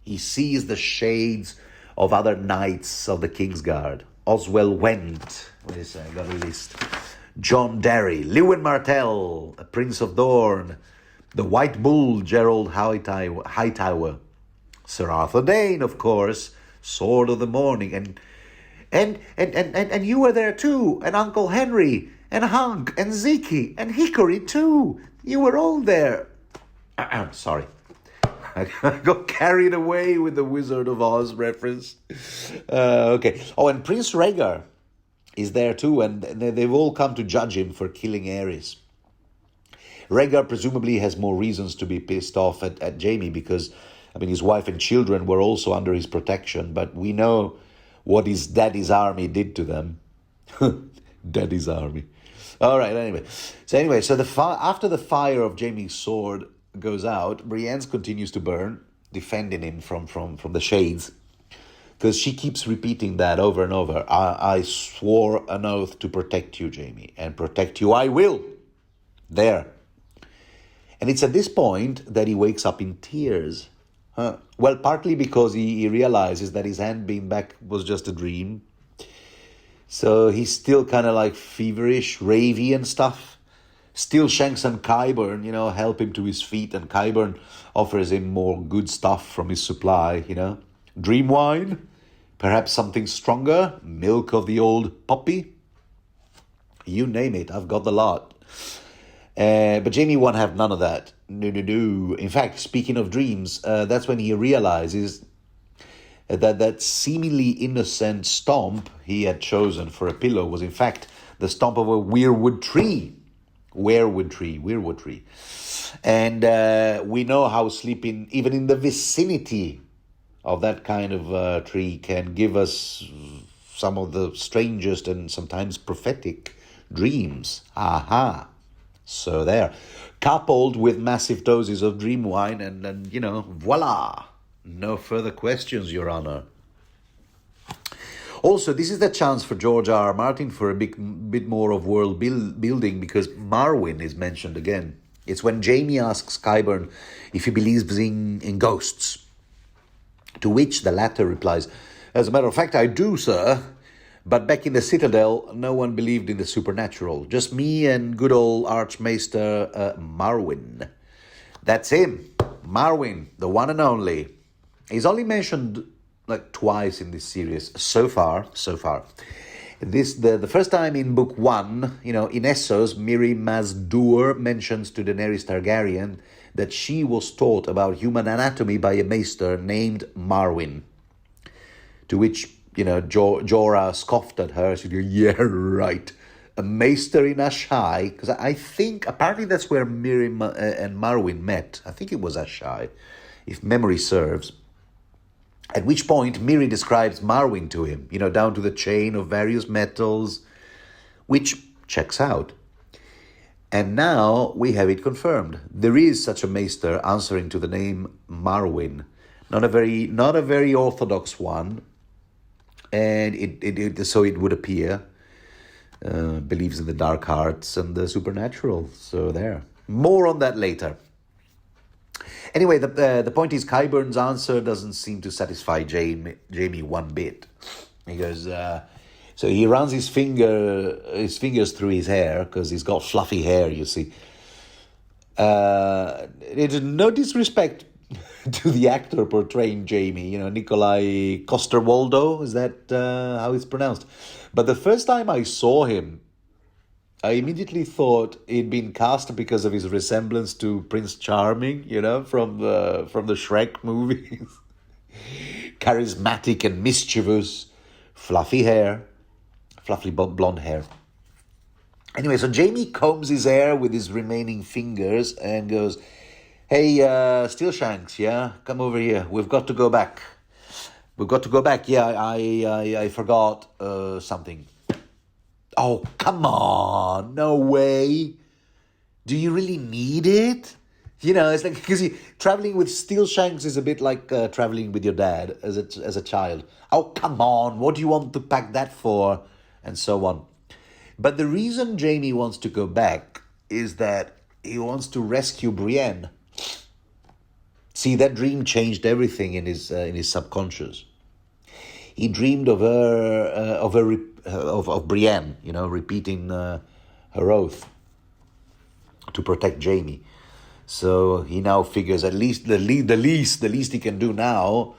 He sees the shades of other knights of the Kingsguard. Oswell Went, what is that? I got a list. John Derry, Lewin Martell, a Prince of Dorne, the White Bull, Gerald Hightower, Sir Arthur Dane, of course, Sword of the Morning, and you were there too, and Uncle Henry, and Hunk, and Zeke, and Hickory too. You were all there. Sorry. I got carried away with the Wizard of Oz reference. Okay. Oh, and Prince Rhaegar is there too, and they've all come to judge him for killing Aerys. Rhaegar presumably has more reasons to be pissed off at Jaime because, his wife and children were also under his protection, but we know what his daddy's army did to them. Daddy's army. All right, anyway. So after the fire of Jaime's sword goes out, Brienne's continues to burn, defending him from the shades, because she keeps repeating that over and over. I swore an oath to protect you, Jaime, and protect you I will. There. And it's at this point that he wakes up in tears. Well, partly because he realizes that his hand being back was just a dream. So he's still kind of like feverish, ravey and stuff. Still Shanks and Qyburn, help him to his feet, and Qyburn offers him more good stuff from his supply, Dream wine, perhaps something stronger, milk of the old puppy. You name it, I've got the lot. But Jaime won't have none of that. No. In fact, speaking of dreams, that's when he realizes that seemingly innocent stomp he had chosen for a pillow was in fact the stump of a weirwood tree. Weirwood tree. And we know how sleeping, even in the vicinity of that kind of tree, can give us some of the strangest and sometimes prophetic dreams. Aha. So there. Coupled with massive doses of dream wine and voila. No further questions, Your Honor. Also, this is the chance for George R. R. Martin for a bit more of world building, because Marwyn is mentioned again. It's when Jaime asks Qyburn if he believes in ghosts, to which the latter replies, "As a matter of fact, I do, sir. But back in the Citadel, no one believed in the supernatural. Just me and good old Archmaester Marwyn." That's him. Marwyn, the one and only. He's only mentioned like twice in this series so far. The first time in book 1, in ASOS, Miri Maz-Dur mentions to Daenerys Targaryen that she was taught about human anatomy by a maester named Marwyn. To which, Jorah scoffed at her. She said, "Yeah, right. A maester in Ashai," because I think apparently that's where Miri and Marwyn met. I think it was Ashai, if memory serves. At which point Miri describes Marwyn to him, down to the chain of various metals, which checks out. And now we have it confirmed. There is such a maester answering to the name Marwyn. Not a very orthodox one, and so it would appear. Believes in the dark arts and the supernatural. So there. More on that later. Anyway, the point is, Qyburn's answer doesn't seem to satisfy Jaime one bit. He goes, so he runs his fingers through his hair, because he's got fluffy hair, you see. It is no disrespect to the actor portraying Jamie, Nikolai Coster-Waldau, is that how it's pronounced? But the first time I saw him, I immediately thought he'd been cast because of his resemblance to Prince Charming, from the Shrek movies. Charismatic and mischievous, fluffy blonde hair. Anyway, so Jamie combs his hair with his remaining fingers and goes, "Hey, Steelshanks, yeah, come over here. We've got to go back. Yeah, I forgot something." Oh, come on. No way. Do you really need it? It's like, because traveling with Steelshanks is a bit like traveling with your dad as a child. Oh, come on. What do you want to pack that for? And so on. But the reason Jamie wants to go back is that he wants to rescue Brienne. See, that dream changed everything in his subconscious. He dreamed of Brienne, repeating her oath to protect Jamie. So he now figures at least the least he can do now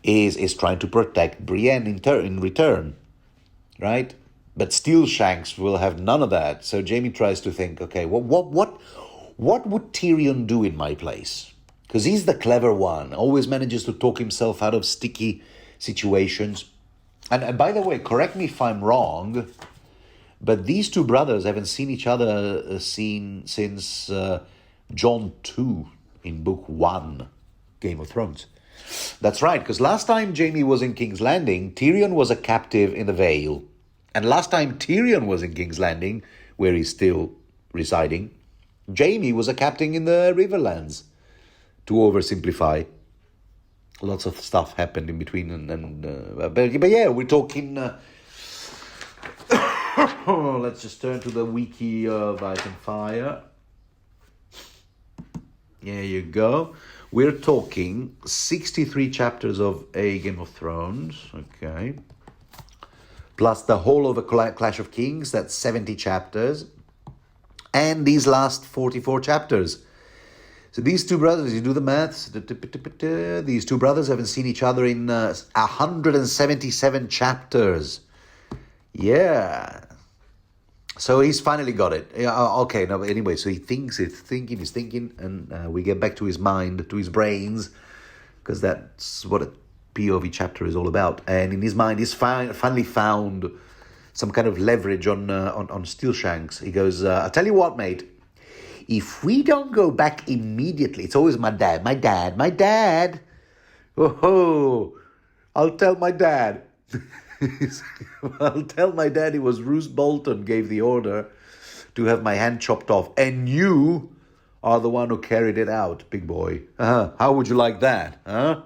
is trying to protect Brienne in return, right? But Steelshanks will have none of that. So Jamie tries to think, okay, what would Tyrion do in my place? Because he's the clever one, always manages to talk himself out of sticky situations. And by the way, correct me if I'm wrong, but these two brothers haven't seen each other since Jon 2 in Book 1, Game of Thrones. That's right, because last time Jamie was in King's Landing, Tyrion was a captive in the Vale. And last time Tyrion was in King's Landing, where he's still residing, Jamie was a captain in the Riverlands. To oversimplify, lots of stuff happened in between, but yeah, we're talking. Let's just turn to the wiki of Ice and Fire. There you go. We're talking 63 chapters of A Game of Thrones. Okay. Plus the whole of a Clash of Kings, that's 70 chapters. And these last 44 chapters. So these two brothers, you do the maths, these two brothers haven't seen each other in 177 chapters. Yeah. So he's finally got it. Okay, no, but anyway, so he's thinking, and we get back to his mind, to his brains, because that's what a POV chapter is all about. And in his mind, he's finally found some kind of leverage on Steelshanks. He goes, "I'll tell you what, mate. If we don't go back immediately," it's always my dad. Oh, I'll tell my dad. I'll tell my dad it was Roose Bolton gave the order to have my hand chopped off, and you are the one who carried it out, big boy. How would you like that, huh?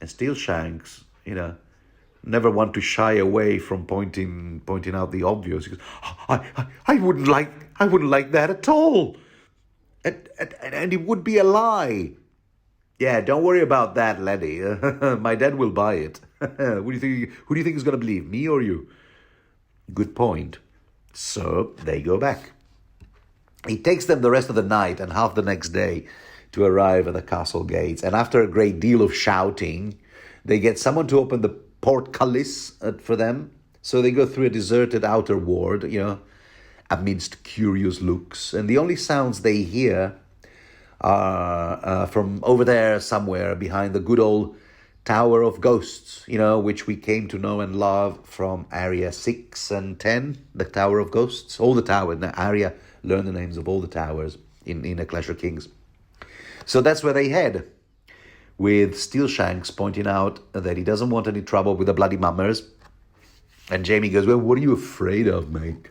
And Steelshanks, never want to shy away from pointing out the obvious. He goes, I wouldn't like that at all, and it would be a lie. Yeah, don't worry about that, laddie. My dad will buy it. Who do you think is going to believe, me or you? Good point. So they go back. It takes them the rest of the night and half the next day to arrive at the castle gates. And after a great deal of shouting, they get someone to open the portcullis for them. So they go through a deserted outer ward, amidst curious looks. And the only sounds they hear are from over there somewhere behind the good old Tower of Ghosts, which we came to know and love from Area 6 and 10, the Tower of Ghosts. All the towers. Now, Arya learned the names of all the towers in A Clash of Kings. So that's where they head, with Steelshanks pointing out that he doesn't want any trouble with the bloody mummers. And Jamie goes, "Well, what are you afraid of, mate?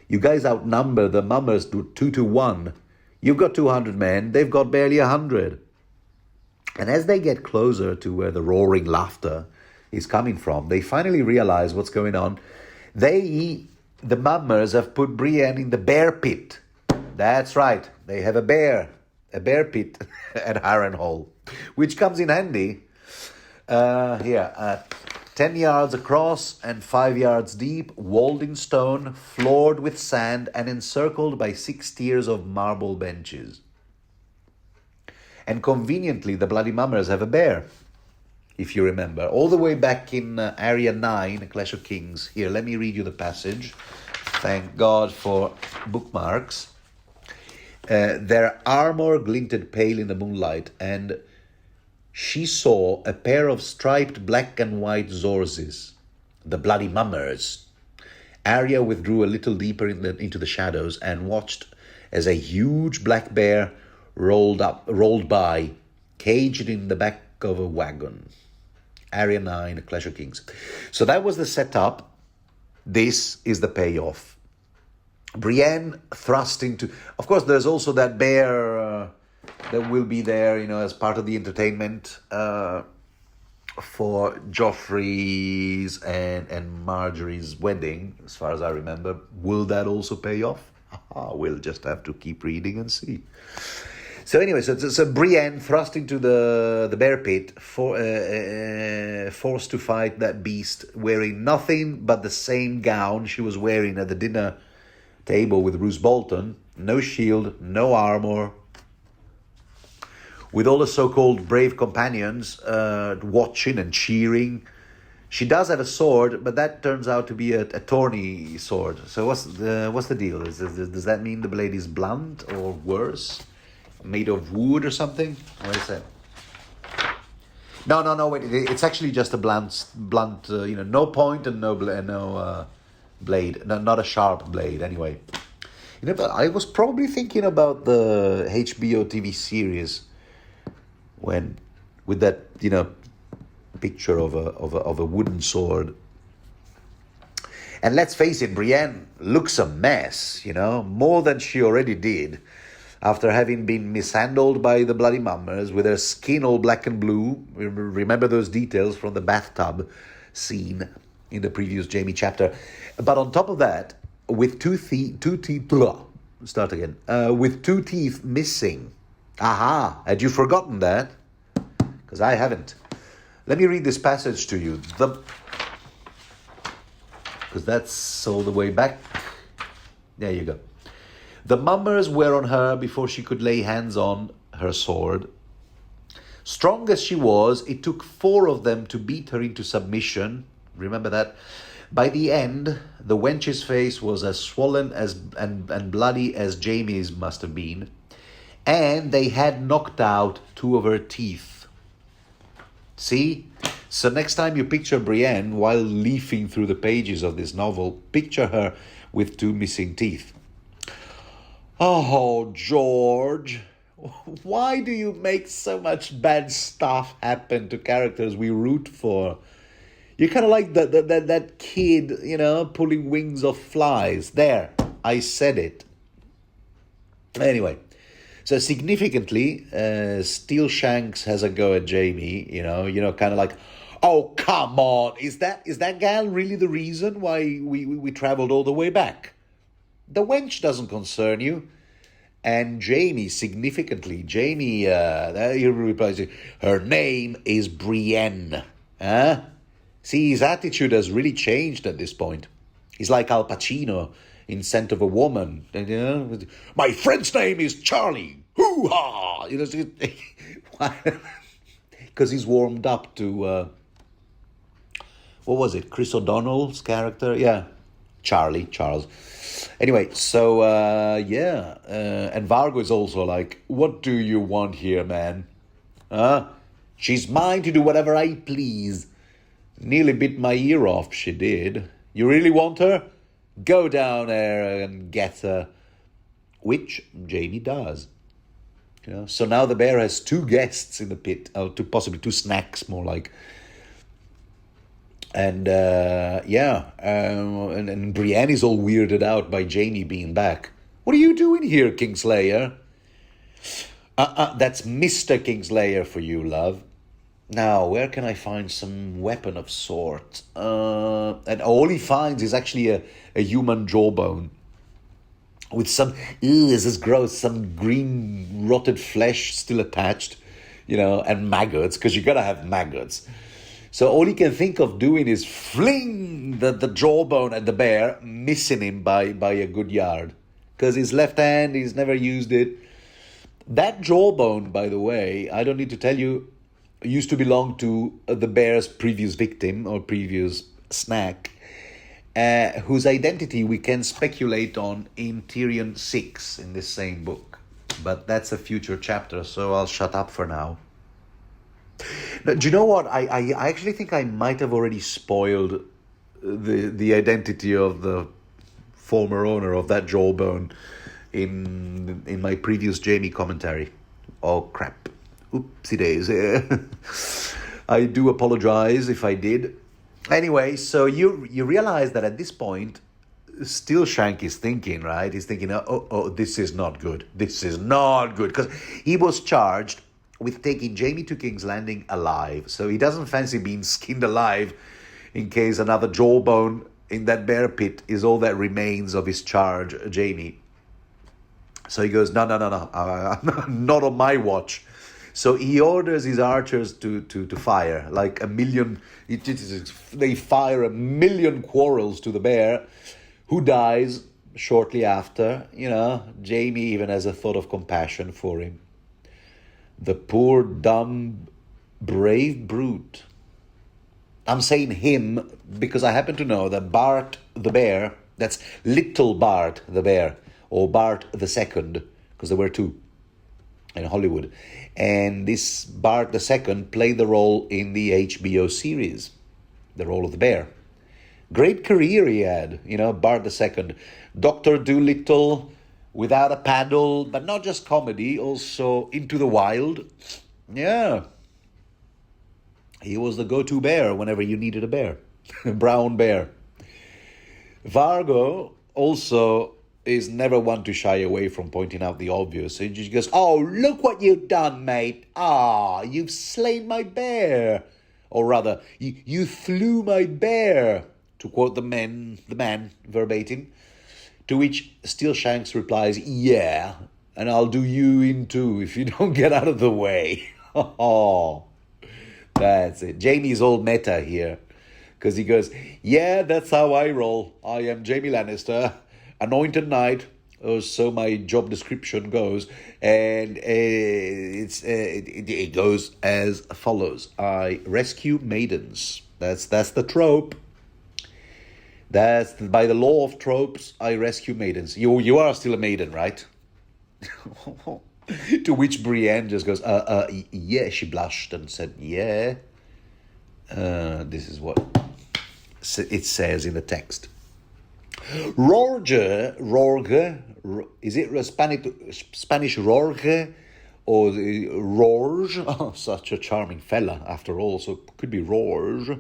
You guys outnumber the mummers 2-1. You've got 200 men, they've got barely 100. And as they get closer to where the roaring laughter is coming from, they finally realize what's going on. The mummers, have put Brienne in the bear pit. That's right, they have a bear pit at Harrenhal, which comes in handy. 10 yards across and 5 yards deep, walled in stone, floored with sand, and encircled by 6 tiers of marble benches. And conveniently, the Bloody Mummers have a bear, if you remember. All the way back in Area 9, Clash of Kings. Here, let me read you the passage. Thank God for bookmarks. Their armor glinted pale in the moonlight, and she saw a pair of striped black and white Zorzes, the Bloody Mummers. Arya withdrew a little deeper into the shadows and watched as a huge black bear rolled by, caged in the back of a wagon. Area 9, A Clash of Kings. So that was the setup. This is the payoff. Brienne thrust into... Of course, there's also that bear that will be there, as part of the entertainment for Joffrey's and Marjorie's wedding, as far as I remember. Will that also pay off? We'll just have to keep reading and see. So anyway, so Brienne thrust into the bear pit, forced to fight that beast, wearing nothing but the same gown she was wearing at the dinner table with Roose Bolton. No shield, no armor. With all the so-called brave companions watching and cheering. She does have a sword, but that turns out to be a tourney sword. So what's the deal? Does that mean the blade is blunt or worse? Made of wood or something? What is that? No, wait. It's actually just a blunt, no point and no blade. No, not a sharp blade, anyway. But I was probably thinking about the HBO TV series with that, picture of a wooden sword. And let's face it, Brienne looks a mess, more than she already did, after having been mishandled by the Bloody Mummers with her skin all black and blue. Remember those details from the bathtub scene in the previous Jaime chapter. But on top of that, with with two teeth missing. Aha, had you forgotten that? Because I haven't. Let me read this passage to you. Because that's all the way back. There you go. The Mummers were on her before she could lay hands on her sword. Strong as she was, it took 4 of them to beat her into submission. Remember that? By the end, the wench's face was as swollen and bloody as Jaime's must have been. And they had knocked out 2 of her teeth. See? So next time you picture Brienne while leafing through the pages of this novel, picture her with 2 missing teeth. Oh, George, why do you make so much bad stuff happen to characters we root for? You're kind of like that kid, pulling wings off flies. There, I said it. Anyway, so significantly, Steel Shanks has a go at Jaime, kind of like, oh, come on, is that gal really the reason why we traveled all the way back? The wench doesn't concern you. And Jaime, significantly, he replies, her name is Brienne. Huh? See, his attitude has really changed at this point. He's like Al Pacino in Scent of a Woman. My friend's name is Charlie. Hoo-ha! Because he's warmed up to, what was it, Chris O'Donnell's character? Yeah, Charles. Anyway, so, and Vargo is also like, what do you want here, man? She's mine to do whatever I please. Nearly bit my ear off, she did. You really want her? Go down there and get her. Which Jaime does. So now the bear has 2 guests in the pit, or possibly 2 snacks, more like. And and Brienne is all weirded out by Jaime being back. What are you doing here, Kingslayer? That's Mr. Kingslayer for you, love. Now, where can I find some weapon of sort? And all he finds is actually a human jawbone with some, this is gross, some green rotted flesh still attached, and maggots, because you got to have maggots. So all he can think of doing is fling the jawbone at the bear, missing him by a good yard. Because his left hand, he's never used it. That jawbone, by the way, I don't need to tell you, used to belong to the bear's previous victim or previous snack, whose identity we can speculate on in Tyrion 6 in this same book. But that's a future chapter, so I'll shut up for now. Now, do you know what? I actually think I might have already spoiled the identity of the former owner of that jawbone in my previous Jaime commentary. Oh, crap. Oopsie days. I do apologize if I did. Anyway, so you realize that at this point, still Shank is thinking, right? He's thinking, oh, this is not good. This is not good. Because he was charged with taking Jaime to King's Landing alive. So he doesn't fancy being skinned alive in case another jawbone in that bear pit is all that remains of his charge, Jaime. So he goes, no, not on my watch. So he orders his archers to fire, like 1 million, they fire 1 million quarrels to the bear, who dies shortly after. Jaime even has a thought of compassion for him. The poor, dumb, brave brute. I'm saying him because I happen to know that Bart the bear, that's little Bart the bear, or Bart the Second, because there were two in Hollywood. And this Bart the Second played the role in the HBO series, the role of the bear. Great career he had, Bart the Second. Dr. Dolittle, Without a Paddle, but not just comedy, also Into the Wild. Yeah. He was the go-to bear whenever you needed a bear. Brown bear. Vargo also is never one to shy away from pointing out the obvious. He just goes, oh, look what you've done, mate. You've slain my bear. Or rather, you flew my bear, to quote the man verbatim. To which Steel Shanks replies, yeah, and I'll do you in too if you don't get out of the way. Oh, that's it. Jaime's all meta here. Because he goes, yeah, that's how I roll. I am Jaime Lannister, anointed knight, or so my job description goes. And it goes as follows. I rescue maidens. That's the trope. That's by the law of tropes, I rescue maidens. You are still a maiden, right? To which Brienne just goes, yeah, she blushed and said, yeah. This is what it says in the text. Rorge, is it Spanish Rorge or Rorge? Oh, such a charming fella, after all, so it could be Rorge.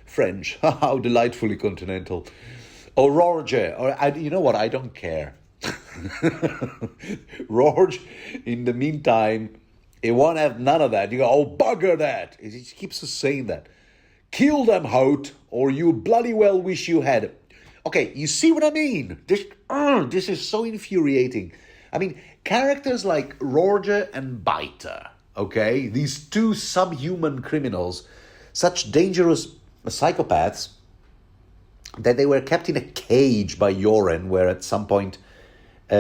French, how delightfully continental. Or Rorge, or you know what, I don't care. Rorge, in the meantime, he won't have none of that. You go, oh, bugger that. He keeps saying that. Kill them, Hout, or you bloody well wish you had. Okay, you see what I mean? This is so infuriating. I mean, characters like Rorge and Biter, okay? These two subhuman criminals, such dangerous psychopaths, that they were kept in a cage by Yoren, where at some point, they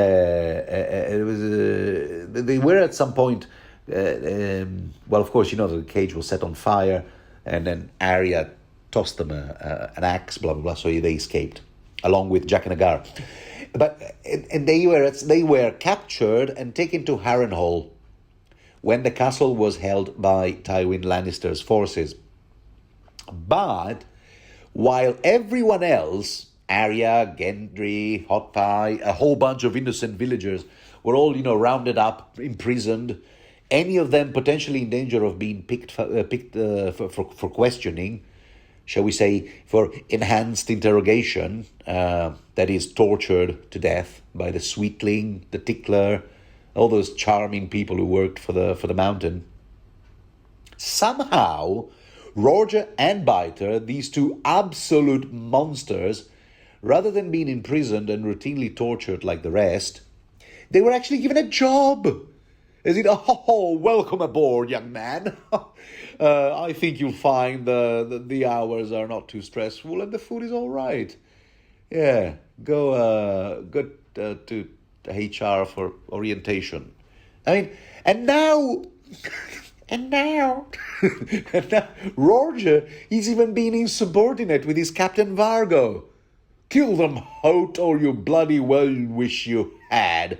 were at some point, well, of course, the cage was set on fire, and then Arya tossed them an axe, blah, blah, blah, so they escaped, along with Jack and Agar. But and they were captured and taken to Harrenhal when the castle was held by Tywin Lannister's forces. But while everyone else, Arya, Gendry, Hot Pie, a whole bunch of innocent villagers, were all, rounded up, imprisoned, any of them potentially in danger of being picked for questioning, shall we say, for enhanced interrogation, that is tortured to death by the Sweetling, the Tickler, all those charming people who worked for the Mountain. Somehow, Roger and Biter, these two absolute monsters, rather than being imprisoned and routinely tortured like the rest, they were actually given a job. Is it, oh, welcome aboard, young man. I think you'll find the hours are not too stressful and the food is all right. Yeah, go to HR for orientation. I mean, and now, and now, and now, Roger, he's even being insubordinate with his Captain Vargo. Kill them, Hout, or you bloody well wish you had.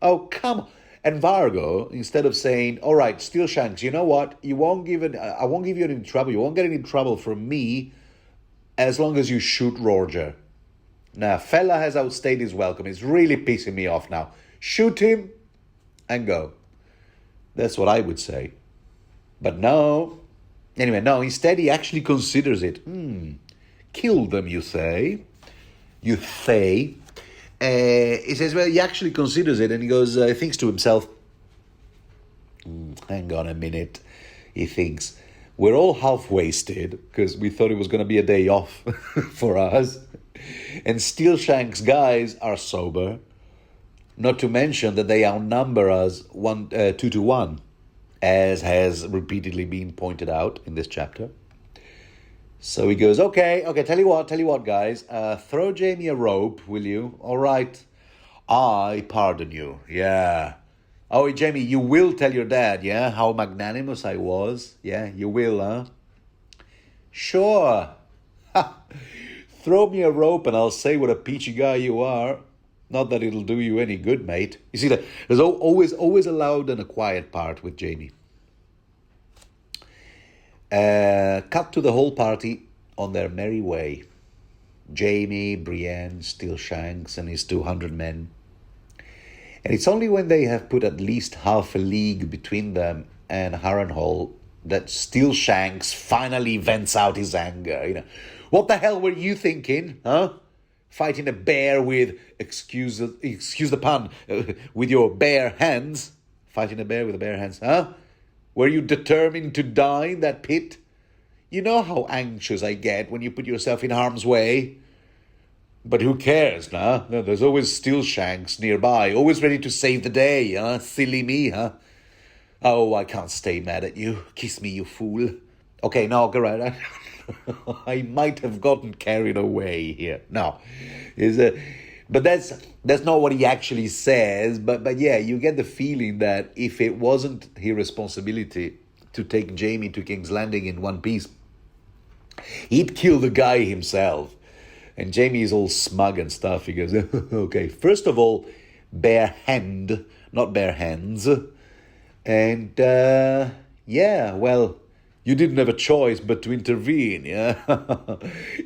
Oh, come on. And Vargo, instead of saying, all right, Steel Shanks, you know what? I won't give you any trouble. You won't get any trouble from me as long as you shoot Roger. Now, fella has outstayed his welcome. It's really pissing me off now. Shoot him and go. That's what I would say. But no. Anyway, no, instead he actually considers it. Kill them, you say? You say? He says, well, he actually considers it, and he goes, he thinks to himself, hang on a minute, he thinks, we're all half-wasted, because we thought it was going to be a day off for us, and Steel Shank's guys are sober, not to mention that they outnumber us 2-1, as has repeatedly been pointed out in this chapter. So he goes, okay, tell you what, guys, throw Jaime a rope, will you? All right, I pardon you, yeah. Oh, Jaime, you will tell your dad, yeah, how magnanimous I was? Yeah, you will, huh? Sure. Throw me a rope and I'll say what a peachy guy you are. Not that it'll do you any good, mate. You see, there's always a loud and a quiet part with Jaime. Cut to the whole party on their merry way. Jaime, Brienne, Steel Shanks, and his 200 men. And it's only when they have put at least half a league between them and Harrenhal that Steel Shanks finally vents out his anger. You know, what the hell were you thinking, huh? Fighting a bear with, excuse the pun, with your bare hands. Fighting a bear with bare hands, huh? Were you determined to die in that pit? You know how anxious I get when you put yourself in harm's way. But who cares, nah? No, there's always Steel Shanks nearby, always ready to save the day, huh? Silly me, huh? Oh, I can't stay mad at you. Kiss me, you fool. Okay, no, go right. I might have gotten carried away here. No, but that's not what he actually says. But yeah, you get the feeling that if it wasn't his responsibility to take Jaime to King's Landing in one piece, he'd kill the guy himself. And Jaime is all smug and stuff. He goes, okay, first of all, bare hand, not bare hands. And yeah, well, you didn't have a choice but to intervene, yeah?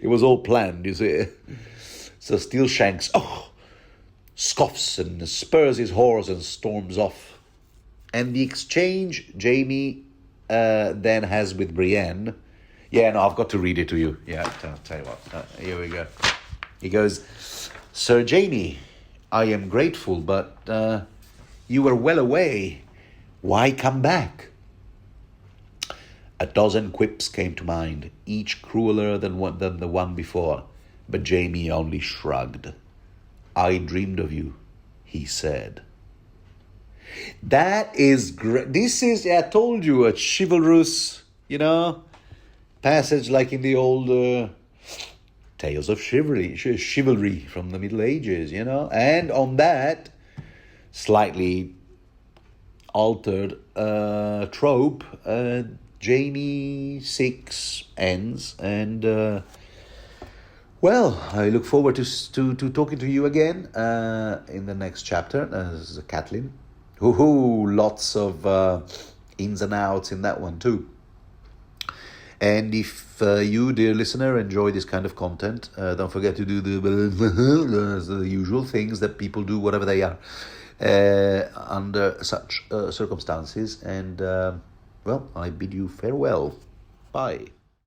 It was all planned, you see. So Steel Shanks, scoffs and spurs his horse and storms off. And the exchange Jaime then has with Brienne. Yeah, no, I've got to read it to you. Yeah, I'll tell you what. Here we go. He goes, Sir Jaime, I am grateful, but you were well away. Why come back? A dozen quips came to mind, each crueler than the one before, but Jaime only shrugged. I dreamed of you, he said. That is great. This is, I told you, a chivalrous, passage like in the old tales of chivalry from the Middle Ages, And on that slightly altered trope, Jaime VI ends, and well, I look forward to talking to you again in the next chapter as Catelyn. Lots of ins and outs in that one too. And if you, dear listener, enjoy this kind of content, don't forget to do the usual things that people do, whatever they are, under such circumstances. And well, I bid you farewell. Bye.